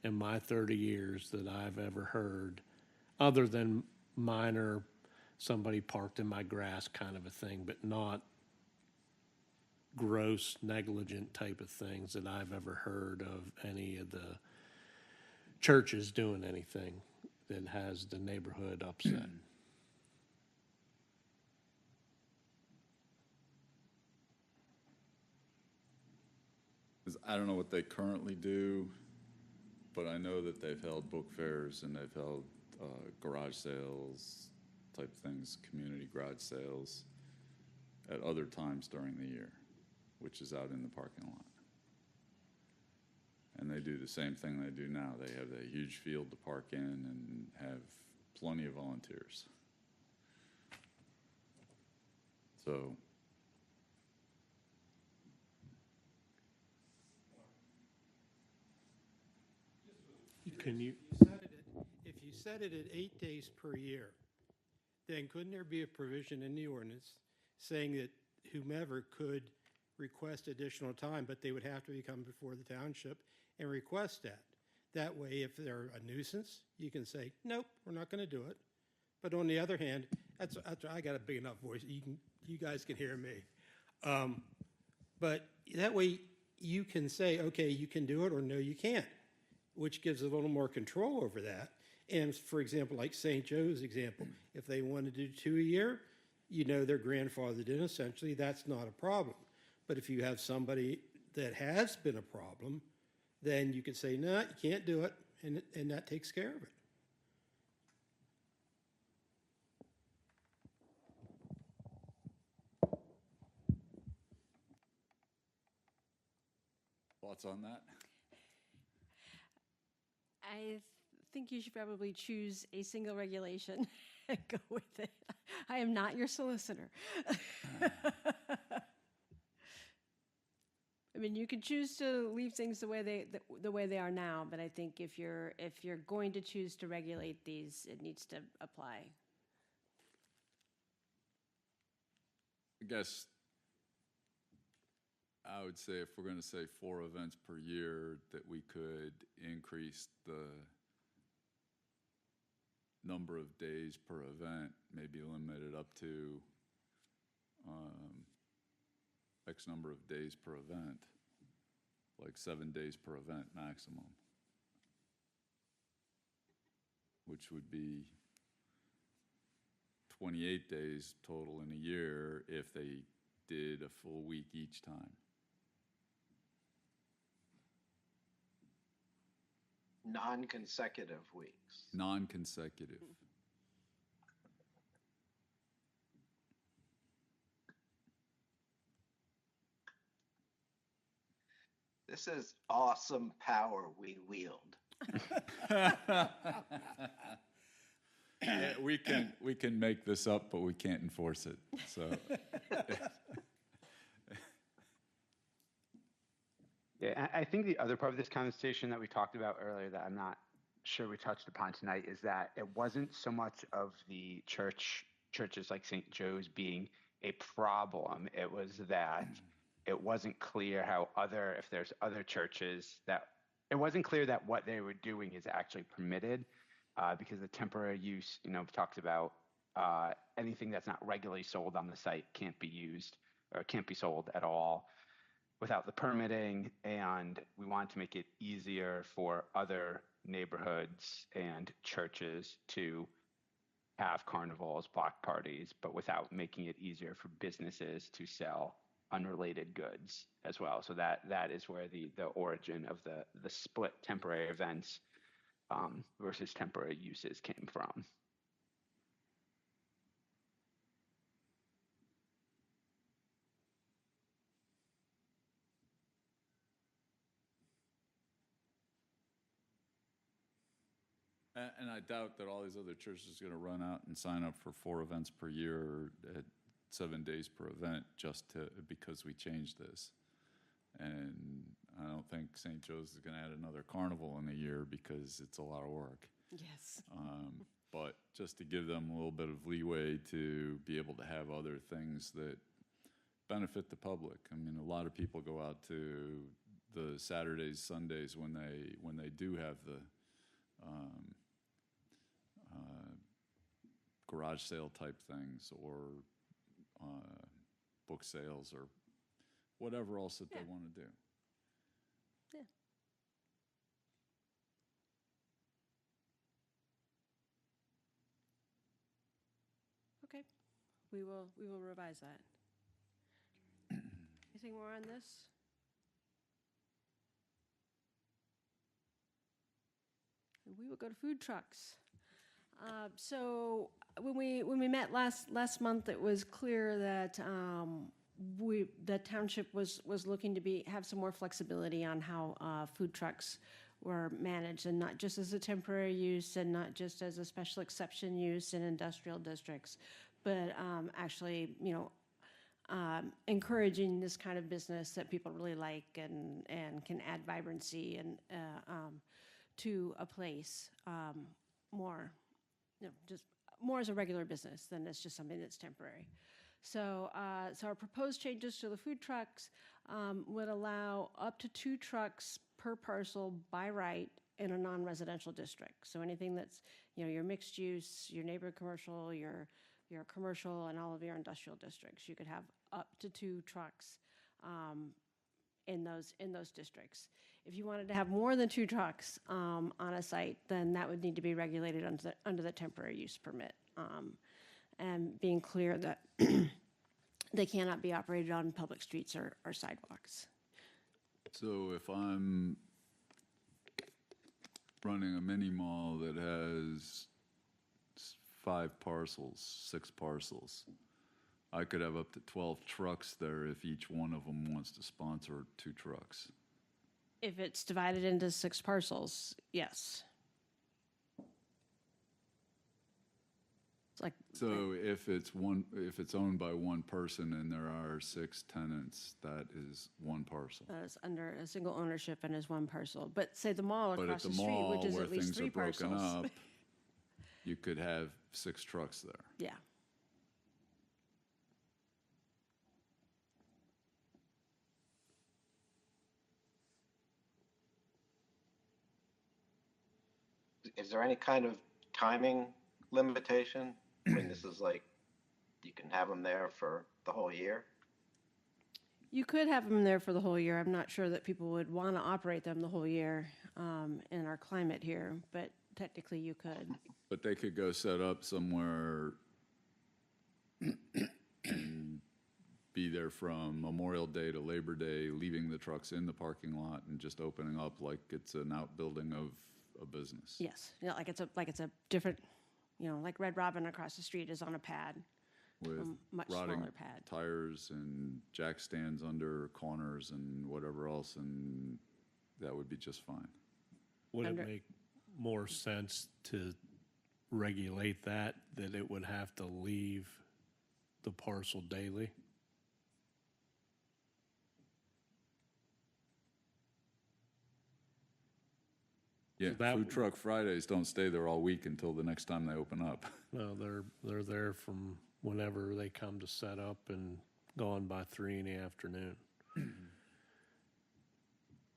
in my 30 years that I've ever heard, other than minor, somebody parked in my grass kind of a thing, but not gross, negligent type of things that I've ever heard of any of the churches doing anything that has the neighborhood upset. 'Cause I don't know what they currently do, but I know that they've held book fairs and they've held garage sales type things, community garage sales at other times during the year, which is out in the parking lot. And they do the same thing they do now. They have a huge field to park in and have plenty of volunteers. So Can you, If you set it at 8 days per year, then couldn't there be a provision in the ordinance saying that whomever could request additional time, but they would have to come before the township and request that? That way, if they're a nuisance, you can say, nope, we're not going to do it. But on the other hand, I got a big enough voice, you guys can hear me. But that way, you can say, okay, you can do it, or no, you can't, which gives a little more control over that. And for example, like St. Joe's example, if they want to do 2 a year, you know they're grandfathered in, essentially, that's not a problem. But if you have somebody that has been a problem, then you could say, no, you can't do it, and that takes care of it. thoughts on that? I think you should probably choose a single regulation and go with it. I am not your solicitor. I mean, you could choose to leave things the way they are now, but I think if you're going to choose to regulate these, it needs to apply. I guess I would say if we're going to say 4 events per year, that we could increase the number of days per event, maybe limit it up to X number of days per event, like 7 days per event maximum. which would be 28 days total in a year if they did a full week each time. Non-consecutive weeks. Non-consecutive. This is awesome power we wield. Yeah, we can make this up, but we can't enforce it, so. Yeah, I think the other part of this conversation that we talked about earlier that I'm not sure we touched upon tonight is that it wasn't so much of the churches like St. Joe's being a problem. It was that it wasn't clear how if there's other churches that it wasn't clear that what they were doing is actually permitted, because the temporary use, talks about anything that's not regularly sold on the site can't be used or can't be sold at all without the permitting. And we wanted to make it easier for other neighborhoods and churches to have carnivals, block parties, but without making it easier for businesses to sell unrelated goods as well. So that is where the origin of the split temporary events versus temporary uses came from. And I doubt that all these other churches are gonna run out and sign up for 4 events per year at 7 days per event because we changed this. And I don't think St. Joe's is gonna add another carnival in a year because it's a lot of work. Yes. But just to give them a little bit of leeway to be able to have other things that benefit the public. I mean, a lot of people go out to the Saturdays, Sundays when they do have the garage sale type things or book sales or whatever else that they want to do. Yeah. Okay, we will revise that. Anything more on this? And we will go to food trucks. So when we met last month, it was clear that the township was looking to have some more flexibility on how food trucks were managed, and not just as a temporary use and not just as a special exception use in industrial districts, but actually, encouraging this kind of business that people really like and can add vibrancy and to a place more, just more as a regular business than it's just something that's temporary. So our proposed changes to the food trucks would allow up to 2 trucks per parcel by right in a non-residential district. So anything that's, your mixed use, your neighborhood commercial, your commercial, and all of your industrial districts, you could have up to 2 trucks in those districts. If you wanted to have more than 2 trucks on a site, then that would need to be regulated under the temporary use permit, and being clear that they cannot be operated on public streets or sidewalks. So if I'm running a mini mall that has 5 parcels, 6 parcels, I could have up to 12 trucks there if each one of them wants to sponsor 2 trucks. If it's divided into 6 parcels, yes. It's like, So if it's owned by one person and there are 6 tenants, that is 1 parcel. it's under a single ownership and is 1 parcel. But say the mall But at across the the street, mall which is where at least things 3 are broken parcels. up, you could have 6 trucks there. Yeah. Is there any kind of timing limitation? I mean, this is like, you can have them there for the whole year? You could have them there for the whole year. I'm not sure that people would want to operate them the whole year in our climate here, but technically you could. But they could go set up somewhere and be there from Memorial Day to Labor Day, leaving the trucks in the parking lot and just opening up like it's an outbuilding of a business. Yes, you know, like it's a different, you know, like Red Robin across the street is on a pad, With much rotting smaller pad. tires and jack stands under corners and whatever else, and that would be just fine. Would it Under- make more sense to regulate that it would have to leave the parcel daily? Yeah, that Food would- Truck Fridays don't stay there all week until the next time they open up. No, they're there from whenever they come to set up and gone by 3 in the afternoon.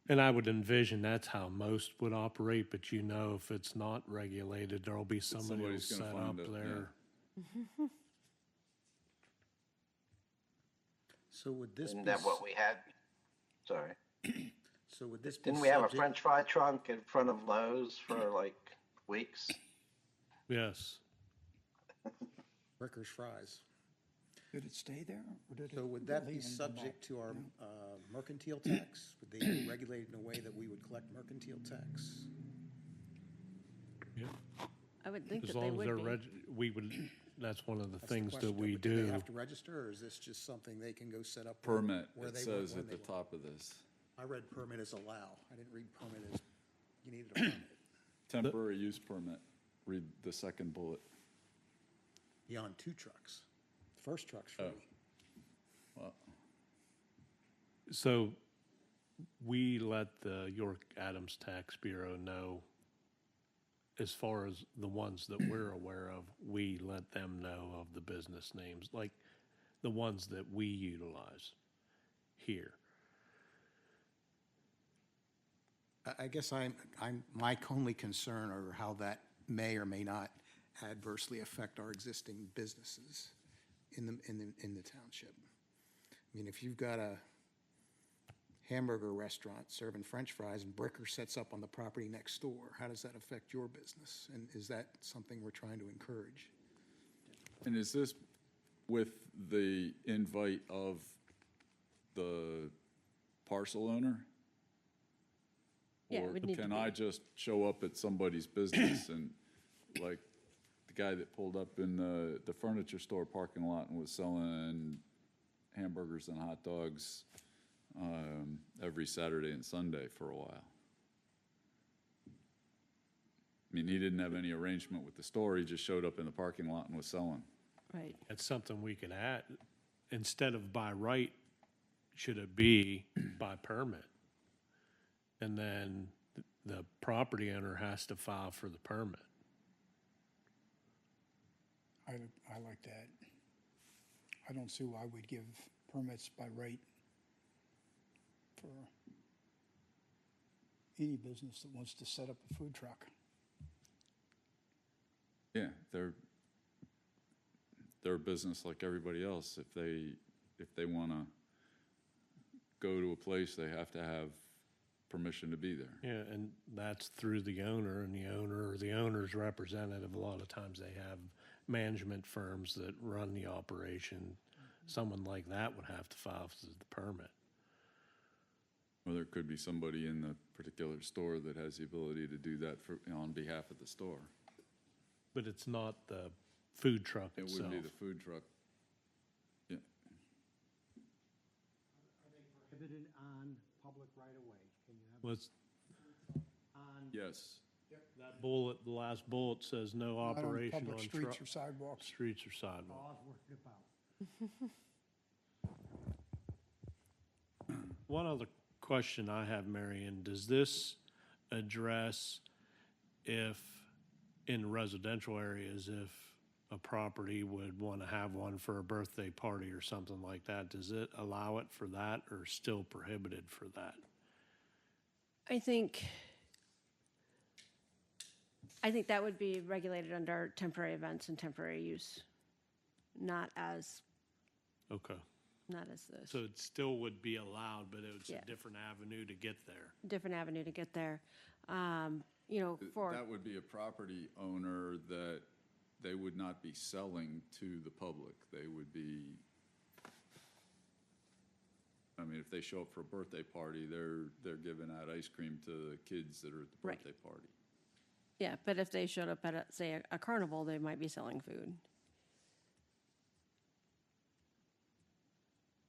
And I would envision that's how most would operate, but you know, if it's not regulated, there'll be somebody who'll somebody's gonna set up find it, yeah. there. So would this Isn't be, that what we had? Sorry. so would this be Didn't we have a subject- French fry trunk in front of Lowe's for like weeks? Yes. Ricker's Fries? Did it stay there, or did it? So would that be leave and go subject back? to our mercantile tax? Would they be regulated in a way that we would collect mercantile tax? Yeah. I would think As that they long as they're would be. we would, that's one of the That's the things that question. we But do do. they have to register, or is this just something they can go set up? Permit, where it they want, says when at they the want? top of this. I read permit as allow. I didn't read permit as you needed a permit. Temporary use permit, read the second bullet. Beyond 2 trucks. The first truck's free. Well, So we let the York Adams Tax Bureau know, as far as the ones that we're aware of, we let them know of the business names, like the ones that we utilize here. I guess my only concern are how that may or may not adversely affect our existing businesses in the township. I mean, if you've got a hamburger restaurant serving French fries and Bricker sets up on the property next door, how does that affect your business? And is that something we're trying to encourage? and is this with the invite of the parcel owner? Yeah, it Or would need to can be. I just show up at somebody's business and, like, the guy that pulled up in the furniture store parking lot and was selling hamburgers and hot dogs every Saturday and Sunday for a while? I mean, he didn't have any arrangement with the store, he just showed up in the parking lot and was selling. Right. It's something we could add, instead of by right, should it be by permit? And then the property owner has to file for the permit. I like that. I don't see why we'd give permits by right for any business that wants to set up a food truck. Yeah, they're a business like everybody else. If they want to go to a place, they have to have permission to be there. Yeah, and that's through the owner, and the owner or the owner's representative, a lot of times they have management firms that run the operation. Someone like that would have to file for the permit. Or there could be somebody in the particular store that has the ability to do that for, on behalf of the store. But it's not the food truck It itself. would be the food truck. Yeah, Prohibited on public right-of-way. Can you have Was on? yes. that bullet, the last bullet says no Not on operation public on streets truck, or sidewalks. streets or sidewalks. All I was worried about. One other question I have, Marion, does this address if, in residential areas, if a property would want to have one for a birthday party or something like that, does it allow it for that or still prohibited for that? I think that would be regulated under temporary events and temporary use, not as Okay, this. so it still would be allowed, but it's Yeah. a different avenue to get there. Different avenue to get there. for. That would be a property owner that they would not be selling to the public. They would be, I mean, if they show up for a birthday party, they're giving out ice cream to the kids that are at the Right. birthday party. Yeah, but if they showed up at, say, a carnival, they might be selling food.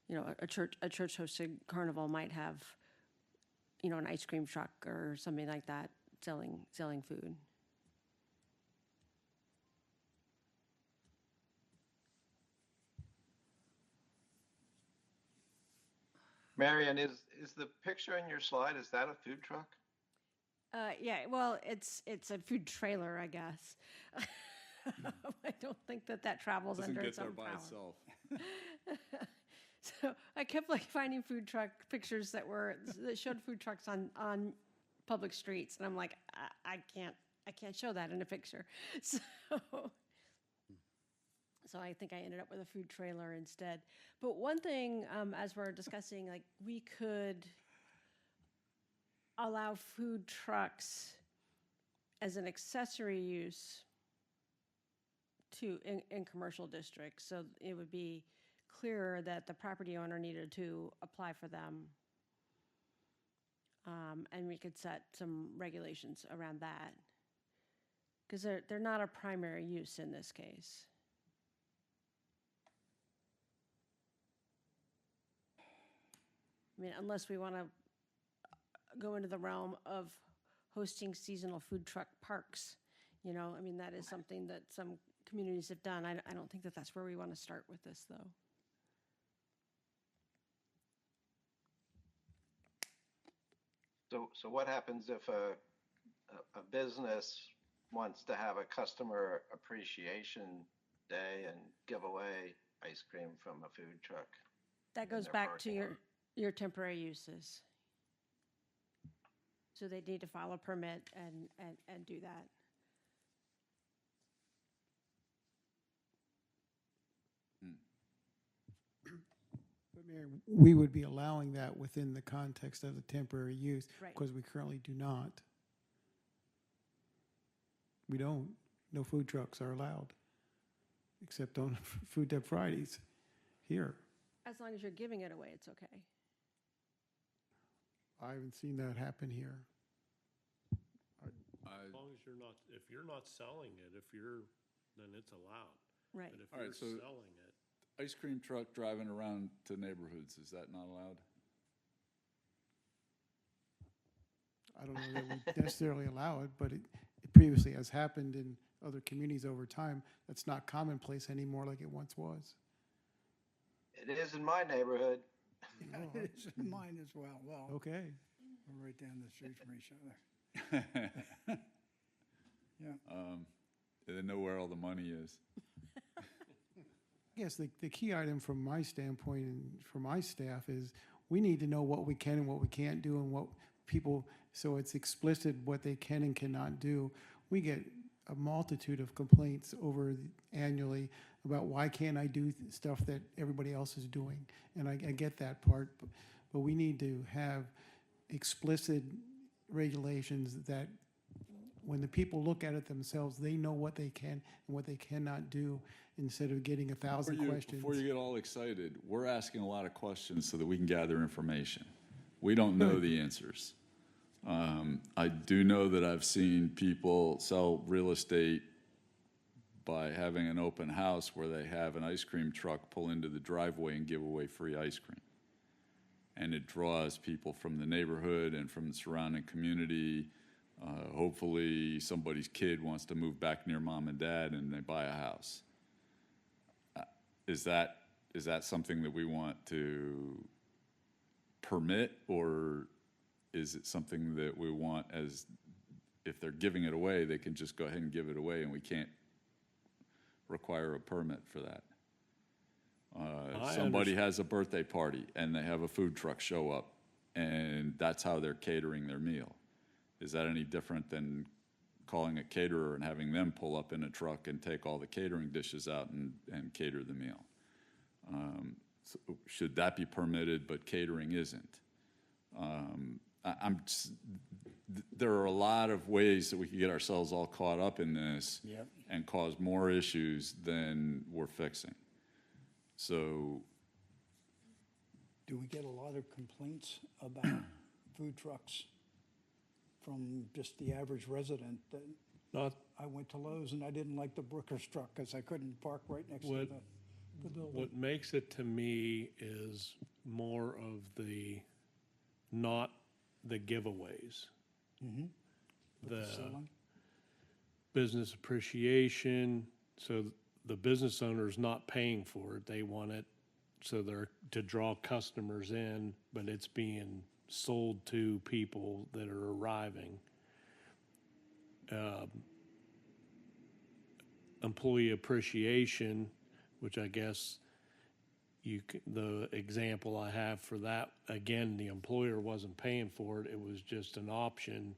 A church-hosted carnival might have, an ice cream truck or something like that selling food. Marion, is the picture in your slide, is that a food truck? Yeah, well, it's a food trailer, I guess. I don't think that travels Doesn't under get its there own by power. itself. So I kept finding food truck pictures that showed food trucks on public streets, and I'm like, I can't show that in a picture. So I think I ended up with a food trailer instead. But one thing, as we're discussing, we could allow food trucks as an accessory use in commercial districts. So it would be clearer that the property owner needed to apply for them. And we could set some regulations around that. Because they're not a primary use in this case. I mean, unless we want to go into the realm of hosting seasonal food truck parks, I mean, that is something that some communities have done. I don't think that's where we want to start with this, though. So what happens if a business wants to have a customer appreciation day and give away ice cream from a food truck? That goes their back to parking lot? your temporary uses. So they need to file a permit and do that. But Mary, we would be allowing that within the context of the temporary use. Right. Because we currently do not. We don't. No food trucks are allowed, except on Food Truck Fridays here. As long as you're giving it away, it's okay. I haven't seen that happen here. As long as if you're not selling it, then it's allowed. Right. But if All right, you're so- selling it, Ice cream truck driving around to neighborhoods, is that not allowed? I don't know that we necessarily allow it, but it previously has happened in other communities over time. That's not commonplace anymore like it once was. It is in my neighborhood. It is in mine as well. Well, Okay. we're right down the street from each other. Yeah. They know where all the money is. I guess the key item from my standpoint and from my staff is we need to know what we can and what we can't do and what people, so it's explicit what they can and cannot do. We get a multitude of complaints annually about why can't I do stuff that everybody else is doing. And I get that part, but we need to have explicit regulations that when the people look at it themselves, they know what they can and what they cannot do instead of getting 1,000 questions. Before you get all excited, we're asking a lot of questions so that we can gather information. We don't know the answers. I do know that I've seen people sell real estate by having an open house where they have an ice cream truck pull into the driveway and give away free ice cream. And it draws people from the neighborhood and from the surrounding community. Hopefully somebody's kid wants to move back near mom and dad and they buy a house. Is that something that we want to permit, or is it something that we want as, if they're giving it away, they can just go ahead and give it away and we can't require a permit for that? Somebody has a birthday party and they have a food truck show up and that's how they're catering their meal. Is that any different than calling a caterer and having them pull up in a truck and take all the catering dishes out and cater the meal? So should that be permitted, but catering isn't? there are a lot of ways that we could get ourselves all caught up in this Yep. and cause more issues than we're fixing. So, Do we get a lot of complaints about food trucks from just the average resident that Not, I went to Lowe's and I didn't like the Brooker's truck because I couldn't park right next to What- the building? what makes it to me is more of the, not the giveaways. The Selling? business appreciation, so the business owner's not paying for it, they want it, so they're, to draw customers in, but it's being sold to people that are arriving. Employee appreciation, which I guess the example I have for that, again, the employer wasn't paying for it, it was just an option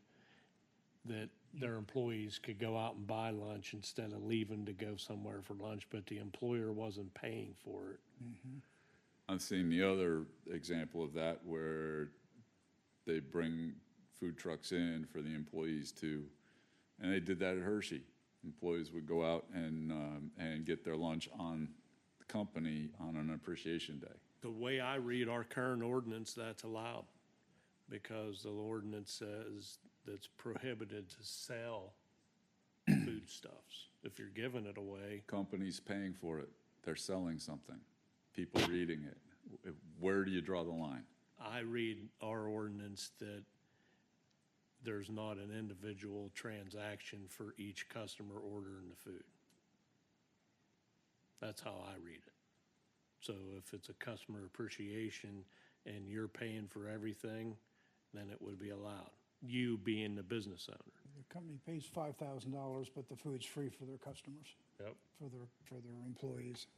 that their employees could go out and buy lunch instead of leaving to go somewhere for lunch, but the employer wasn't paying for it. I've seen the other example of that where they bring food trucks in for the employees to, and they did that at Hershey. Employees would go out and get their lunch on the company on an appreciation day. The way I read our current ordinance, that's allowed, because the ordinance says that's prohibited to sell foodstuffs. If you're giving it away, Company's paying for it, they're selling something, people are eating it. Where do you draw the line? I read our ordinance that there's not an individual transaction for each customer ordering the food. That's how I read it. So if it's a customer appreciation and you're paying for everything, then it would be allowed, you being the business owner. The company pays $5,000, but the food's free for their customers, Yep. for their employees.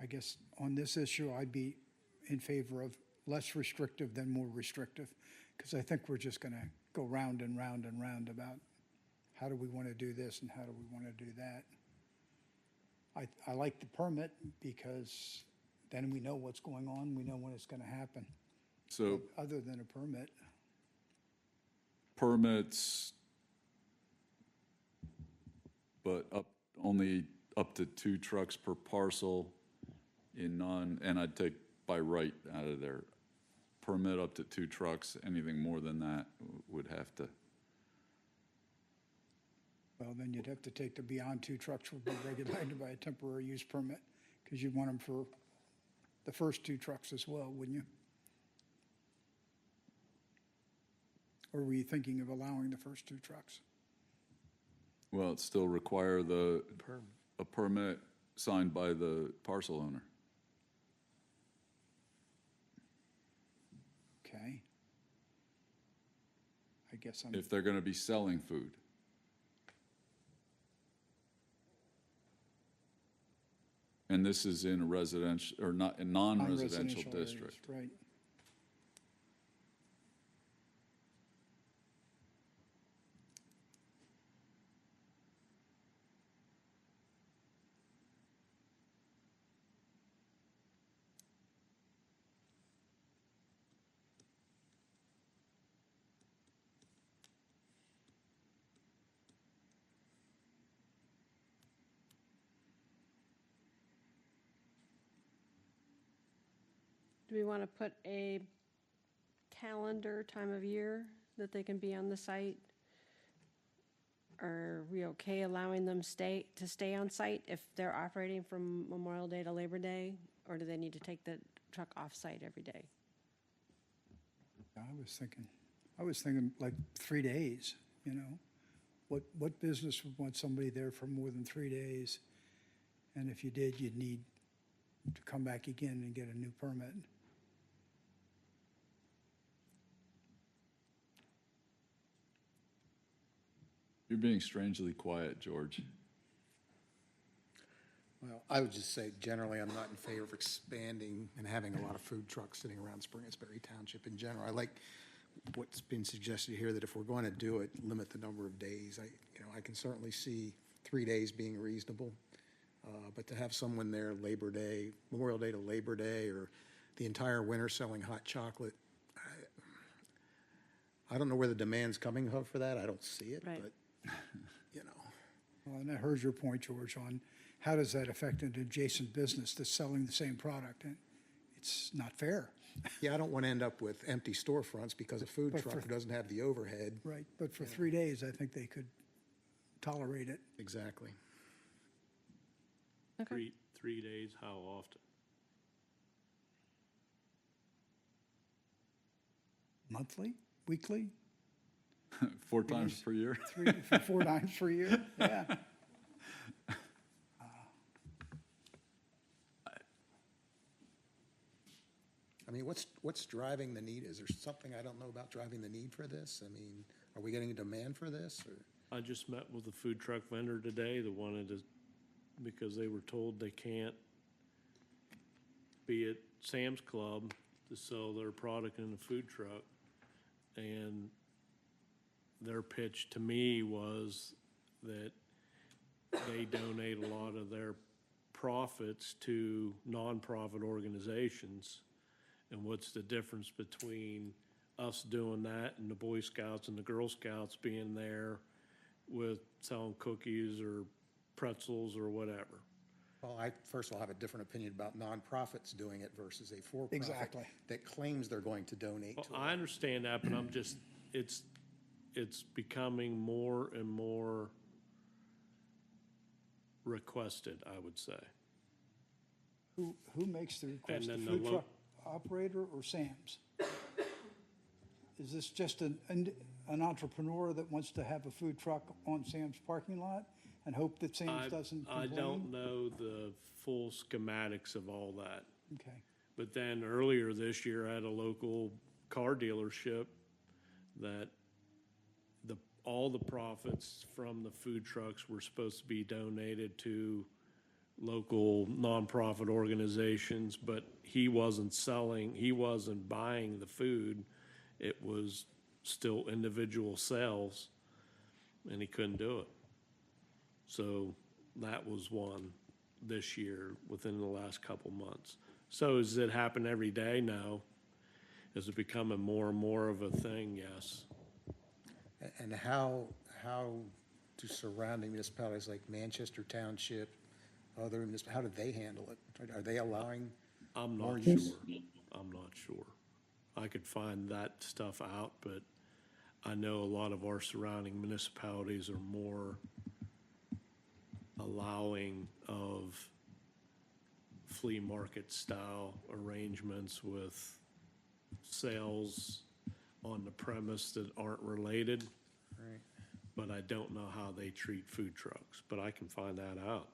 I guess on this issue, I'd be in favor of less restrictive than more restrictive, because I think we're just gonna go round and round and round about how do we want to do this and how do we want to do that. I like the permit because then we know what's going on, we know when it's gonna happen. So Other than a permit, permits, but only up to 2 trucks per parcel in and I'd take by right out of there. Permit up to 2 trucks, anything more than that would have to. well, then you'd have to take the beyond 2 trucks would be regulated by a temporary use permit, because you'd want them for the first 2 trucks as well, wouldn't you? Or were you thinking of allowing the first 2 trucks? Well, it still require a permit signed by the parcel owner. Okay. I guess I'm, If they're gonna be selling food. And this is in a residential, or not, a non-residential non-residential areas, district. right. Do we want to put a calendar time of year that they can be on the site? Are we okay allowing them to stay on site if they're operating from Memorial Day to Labor Day? Or do they need to take the truck off-site every day? I was thinking like 3 days, you know? What business would want somebody there for more than 3 days? And if you did, you'd need to come back again and get a new permit. You're being strangely quiet, George. Well, I would just say generally, I'm not in favor of expanding and having a lot of food trucks sitting around Springettsbury Township in general. I like what's been suggested here, that if we're going to do it, limit the number of days. I can certainly see 3 days being reasonable. But to have someone there Labor Day, Memorial Day to Labor Day, or the entire winter selling hot chocolate, I don't know where the demand's coming from for that. I don't see it, Right. but, you know. Well, and I heard your point, George, on how does that affect an adjacent business that's selling the same product? And it's not fair. Yeah, I don't want to end up with empty storefronts because a food But truck for- doesn't have the overhead. Right, but for 3 days, I think they could tolerate it. Exactly. Okay. Three days, how often? Monthly, weekly, 4 times per year? 4 times per year, yeah. I mean, what's driving the need? Is there something I don't know about driving the need for this? I mean, are we getting a demand for this, or? I just met with a food truck vendor today that wanted to, because they were told they can't be at Sam's Club to sell their product in a food truck. And their pitch to me was that they donate a lot of their profits to nonprofit organizations. And what's the difference between us doing that and the Boy Scouts and the Girl Scouts being there with selling cookies or pretzels or whatever? Well, I first of all have a different opinion about nonprofits doing it versus a for-profit. Exactly. That claims they're going to donate Well, to it. I understand that, but I'm just, it's becoming more and more requested, I would say. Who makes the request, the then the food lo- truck operator or Sam's? Is this just an entrepreneur that wants to have a food truck on Sam's parking lot and hope that Sam's doesn't I complain? don't know the full schematics of all that. Okay, But then earlier this year, I had a local car dealership that all the profits from the food trucks were supposed to be donated to local nonprofit organizations, but he wasn't buying the food. It was still individual sales, and he couldn't do it. So that was one this year within the last couple months. So does it happen every day? No. Is it becoming more and more of a thing? Yes. And how do surrounding municipalities like Manchester Township, other municipalities, how do they handle it? Are they allowing? I'm more not use? sure. I'm not sure. I could find that stuff out, but I know a lot of our surrounding municipalities are more allowing of flea market style arrangements with sales on the premise that aren't related. Right. But I don't know how they treat food trucks, but I can find that out.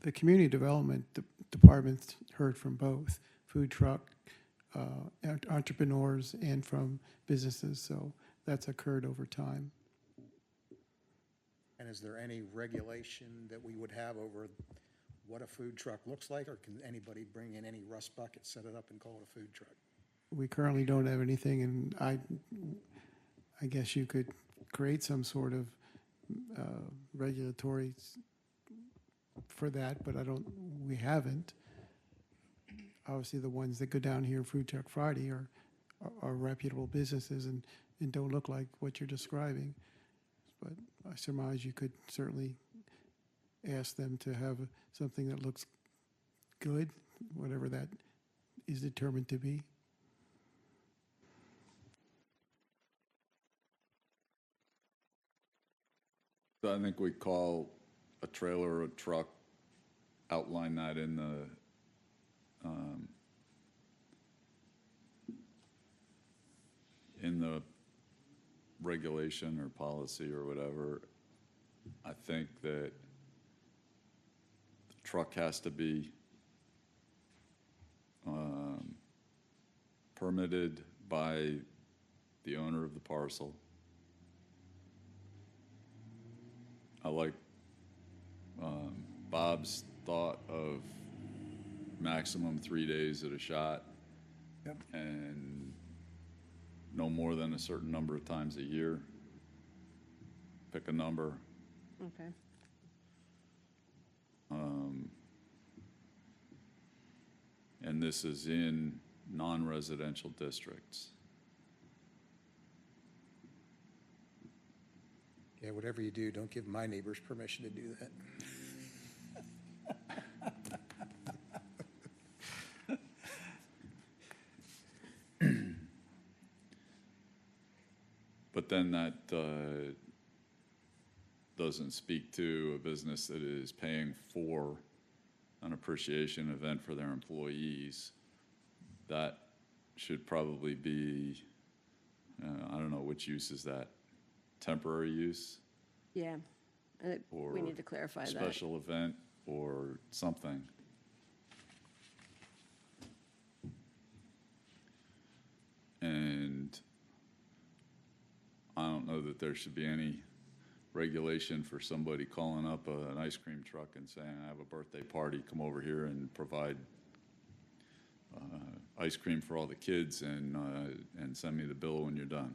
The community development department heard from both food truck entrepreneurs and from businesses, so that's occurred over time. And is there any regulation that we would have over what a food truck looks like, or can anybody bring in any rust bucket, set it up and call it a food truck? We currently don't have anything, and I guess you could create some sort of regulatory for that, but we haven't. Obviously, the ones that go down here, Food Truck Friday, are reputable businesses and don't look like what you're describing. But I surmise you could certainly ask them to have something that looks good, whatever that is determined to be. So I think we call a trailer or a truck, outline that in the regulation or policy or whatever. I think that the truck has to be permitted by the owner of the parcel. I like Bob's thought of maximum 3 days at a shot. Yep. And no more than a certain number of times a year. Pick a number. Okay. And this is in non-residential districts. Yeah, whatever you do, don't give my neighbors permission to do that. But then that doesn't speak to a business that is paying for an appreciation event for their employees. That should probably be, I don't know, which use is that? Temporary use? Yeah. We Or need to clarify that. special event or something. And I don't know that there should be any regulation for somebody calling up an ice cream truck and saying, I have a birthday party, come over here and provide ice cream for all the kids and send me the bill when you're done.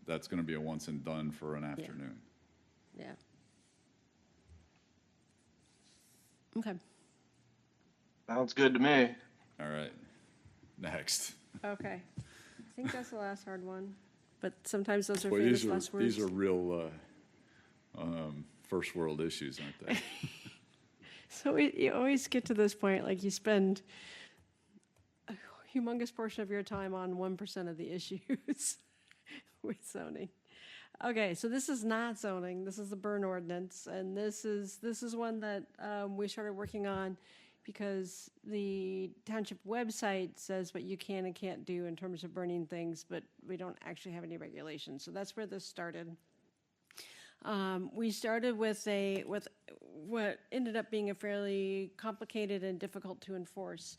That's gonna be a once and done for an afternoon. Yeah. Okay. Sounds good to me. All right, next. Okay. I think that's the last hard one, but sometimes those are Boy, famous last words. these are real first world issues, aren't they? So you always get to this point, like you spend a humongous portion of your time on 1% of the issues with zoning. Okay, so this is not zoning. This is the burn ordinance, and this is one that we started working on because the township website says what you can and can't do in terms of burning things, but we don't actually have any regulations. So that's where this started. We started with what ended up being a fairly complicated and difficult to enforce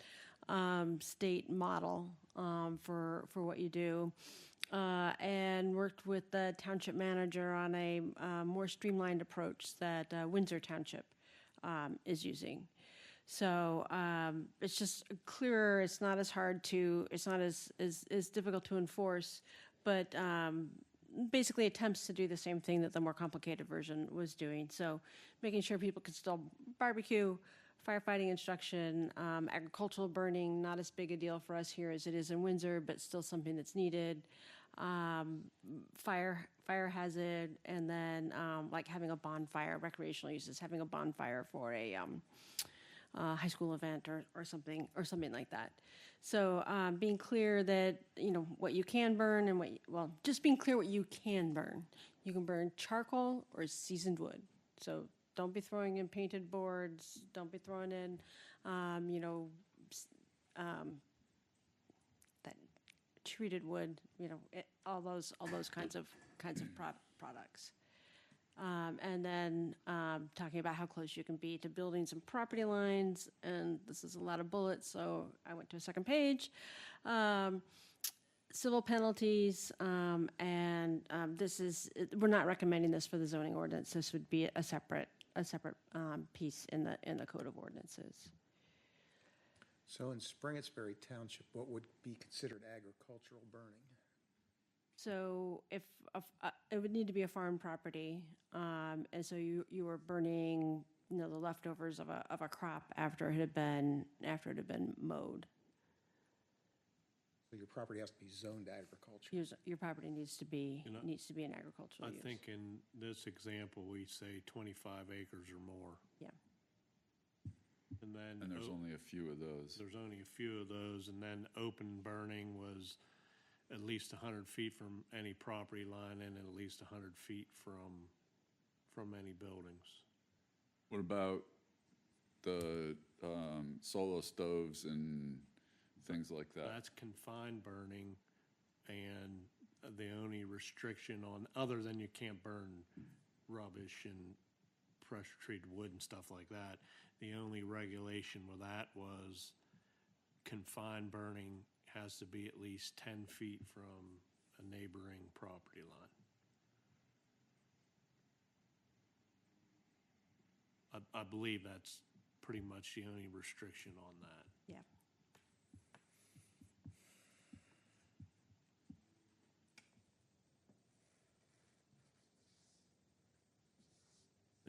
state model for what you do, and worked with the township manager on a more streamlined approach that Windsor Township is using. So it's just clearer. It's not as hard to. It's not as difficult to enforce, but basically attempts to do the same thing that the more complicated version was doing. So making sure people could still barbecue, firefighting instruction, agricultural burning, not as big a deal for us here as it is in Windsor, but still something that's needed. Fire hazard, and then like having a bonfire, recreational uses, having a bonfire for a high school event or something like that. So being clear that, what you can burn and just being clear what you can burn. You can burn charcoal or seasoned wood. So don't be throwing in painted boards. Don't be throwing in, that treated wood. All those kinds of products. And then talking about how close you can be to buildings and property lines. And this is a lot of bullets, so I went to a second page. Civil penalties, and we're not recommending this for the zoning ordinance. This would be a separate piece in the code of ordinances. So in Springettsbury Township, what would be considered agricultural burning? So if it would need to be a farm property, and so you were burning, the leftovers of a crop after it had been mowed. So your property has to be zoned agriculture. Your property needs to be an agricultural use. I think in this example, we say 25 acres or more. Yeah. And then. And there's only a few of those. There's only a few of those, and then open burning was at least 100 feet from any property line and at least 100 feet from any buildings. What about the solo stoves and things like that? That's confined burning, and the only restriction other than you can't burn rubbish and pressure treated wood and stuff like that, the only regulation with that was confined burning has to be at least 10 feet from a neighboring property line. I believe that's pretty much the only restriction on that. Yeah.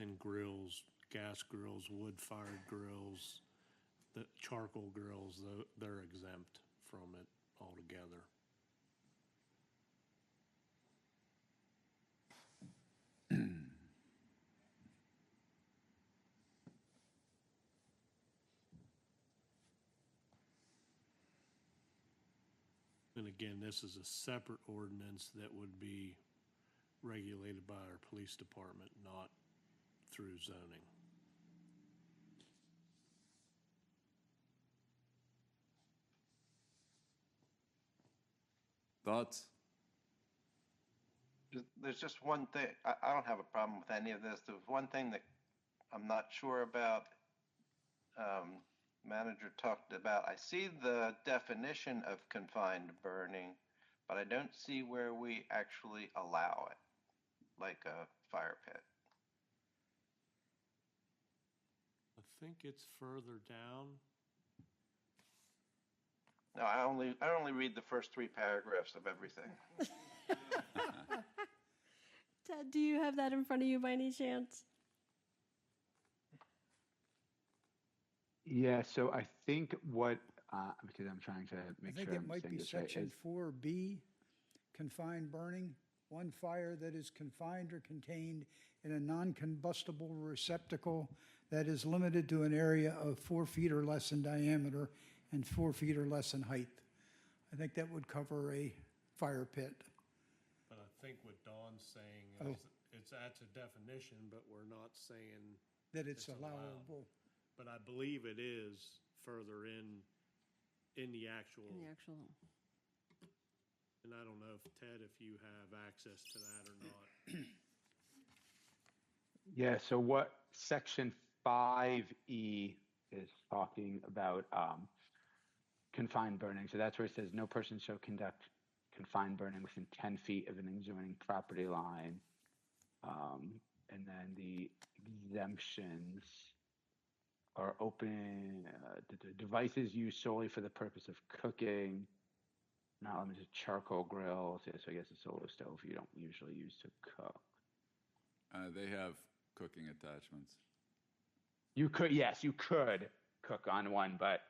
and grills, gas grills, wood-fired grills, the charcoal grills, they're exempt from it altogether. And again, this is a separate ordinance that would be regulated by our police department, not through zoning. Thoughts? There's just one thing, I don't have a problem with any of this. There's one thing that I'm not sure about. Manager talked about, I see the definition of confined burning, but I don't see where we actually allow it, like a fire pit. I think it's further down. No, I only read the first 3 paragraphs of everything. Ted, do you have that in front of you by any chance? Yeah, so I think what, because I'm trying to I make think sure it I'm might saying be this right, section is 4B, confined burning. One fire that is confined or contained in a non-combustible receptacle that is limited to an area of 4 feet or less in diameter and 4 feet or less in height. I think that would cover a fire pit. But I think what Dawn's saying Oh. is that's a definition, but we're not saying That it's It's allowed. allowable. but I believe it is further in the actual, In the actual, and I don't know if Ted, if you have access to that or not. Yeah, so what section 5E is talking about confined burning. So that's where it says no person shall conduct confined burning within 10 feet of an adjoining property line. And then the exemptions are open, the devices used solely for the purpose of cooking, not limited to charcoal grills. Yeah, so I guess a solar stove you don't usually use to cook. They have cooking attachments. You could, yes, you could cook on one, but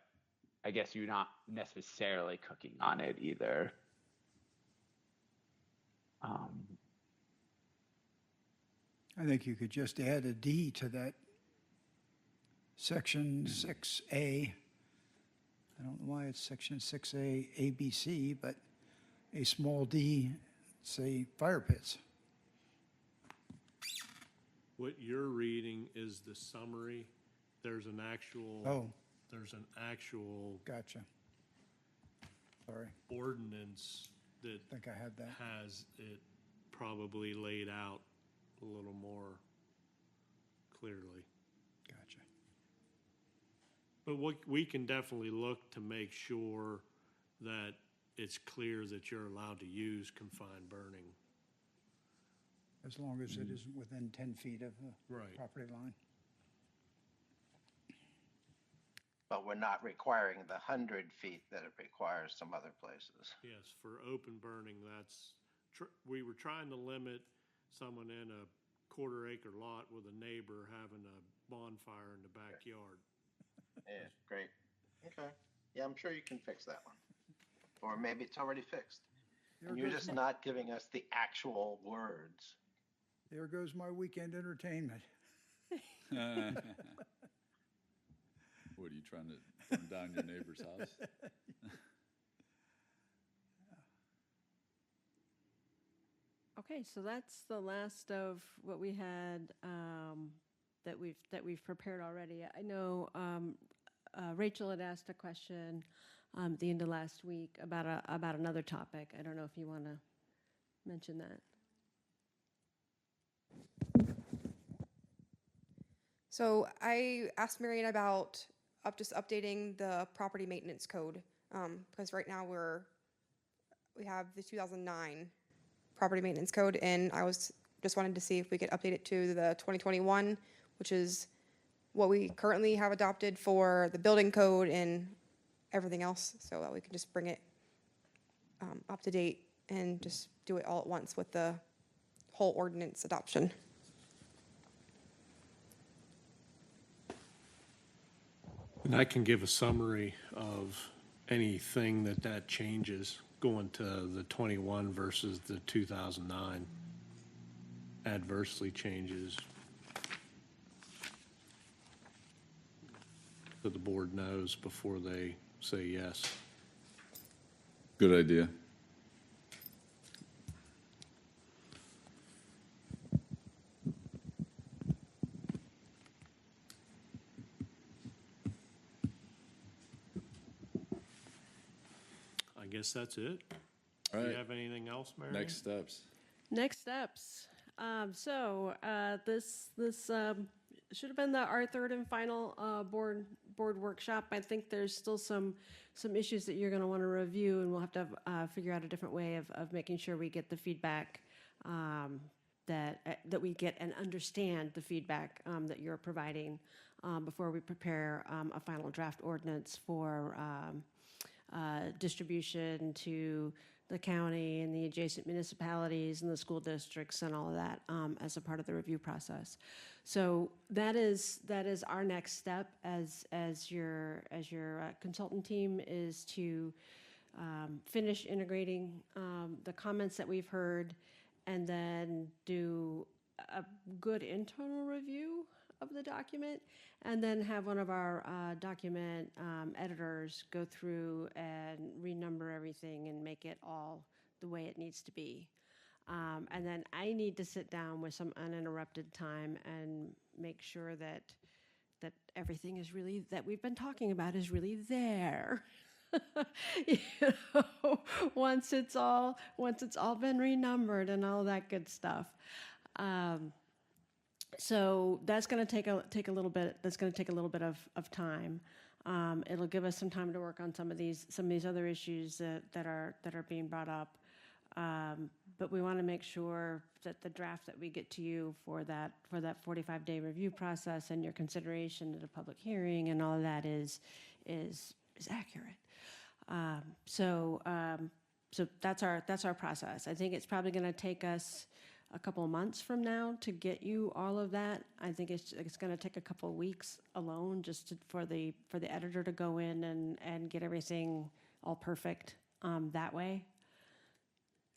I guess you're not necessarily cooking on it either. I think you could just add a D to that section 6A. I don't know why it's section 6A, ABC, but a small d, say fire pits. What you're reading is the summary. There's an actual. Oh. There's an actual Gotcha. Sorry, ordinance that I think I had that. has it probably laid out a little more clearly. Gotcha. But we can definitely look to make sure that it's clear that you're allowed to use confined burning. As long as it isn't within 10 feet of the Right. property line. But we're not requiring the 100 feet that it requires some other places. Yes, for open burning, we were trying to limit someone in a quarter-acre lot with a neighbor having a bonfire in the backyard. Yeah, great. Okay. Yeah, I'm sure you can fix that one. Or maybe it's already fixed. And you're just not giving us the actual words. There goes my weekend entertainment. What, are you trying to burn down your neighbor's house? okay, so that's the last of what we had that we've prepared already. I know Rachel had asked a question at the end of last week about another topic. I don't know if you want to mention that. So I asked Marion about just updating the property maintenance code, because right now we have the 2009 property maintenance code, and I just wanted to see if we could update it to the 2021, which is what we currently have adopted for the building code and everything else, so that we can just bring it up to date and just do it all at once with the whole ordinance adoption. And I can give a summary of anything that changes going to the 21 versus the 2009 adversely changes. So the board knows before they say yes. Good idea. I guess that's it. All Do you right, have anything else, Mary? next steps. Next steps. This should have been our third and final board workshop. I think there's still some issues that you're going to want to review, and we'll have to figure out a different way of making sure we get the feedback that we get and understand the feedback that you're providing before we prepare a final draft ordinance for distribution to the county and the adjacent municipalities and the school districts and all of that as a part of the review process. So that is our next step as your consultant team is to finish integrating the comments that we've heard, and then do a good internal review of the document, and then have one of our document editors go through and renumber everything and make it all the way it needs to be. And then I need to sit down with some uninterrupted time and make sure that everything is really, that we've been talking about is really there. You know, once it's all been renumbered and all that good stuff. So that's going to take a little bit. That's going to take a little bit of time. It'll give us some time to work on some of these other issues that are being brought up. But we want to make sure that the draft that we get to you for that 45-day review process and your consideration at a public hearing and all of that is accurate. So that's our process. I think it's probably going to take us a couple of months from now to get you all of that. I think it's going to take a couple of weeks alone just for the editor to go in and get everything all perfect that way.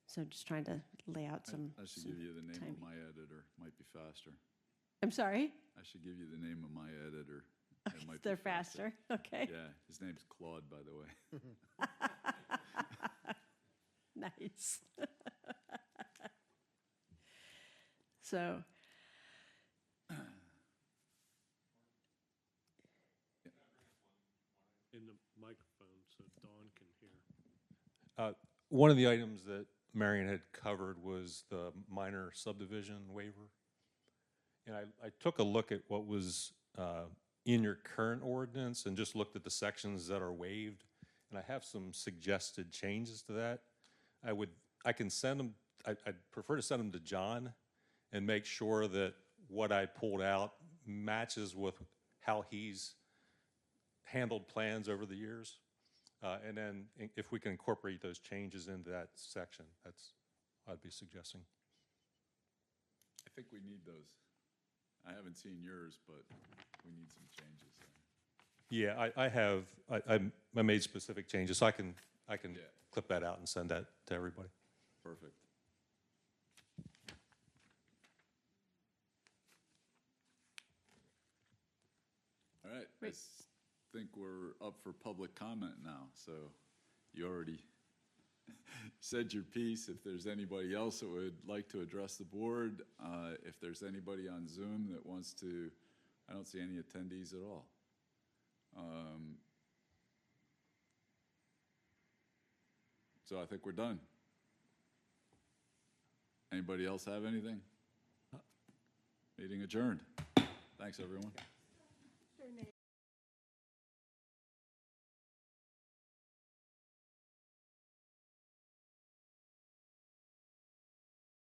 So just trying to lay out some. I should give you the name timing. of my editor. Might be faster. I'm sorry. I should give you the name of my editor. It might be They're faster. Okay. Yeah, his name's Claude, by the way. Nice. So. In the microphone so Dawn can hear. One of the items that Marion had covered was the minor subdivision waiver. And I took a look at what was in your current ordinance and just looked at the sections that are waived. And I have some suggested changes to that. I can send them, I'd prefer to send them to John and make sure that what I pulled out matches with how he's handled plans over the years. And then if we can incorporate those changes into that section, that's what I'd be suggesting. I think we need those. I haven't seen yours, but we need some changes there. Yeah, I have, I made specific changes, so I can Yeah. clip that out and send that to everybody. Perfect. All right, I think we're up for public comment now. So you already said your piece. If there's anybody else that would like to address the board, if there's anybody on Zoom that wants to, I don't see any attendees at all. So I think we're done. Anybody else have anything? Meeting adjourned. Thanks, everyone.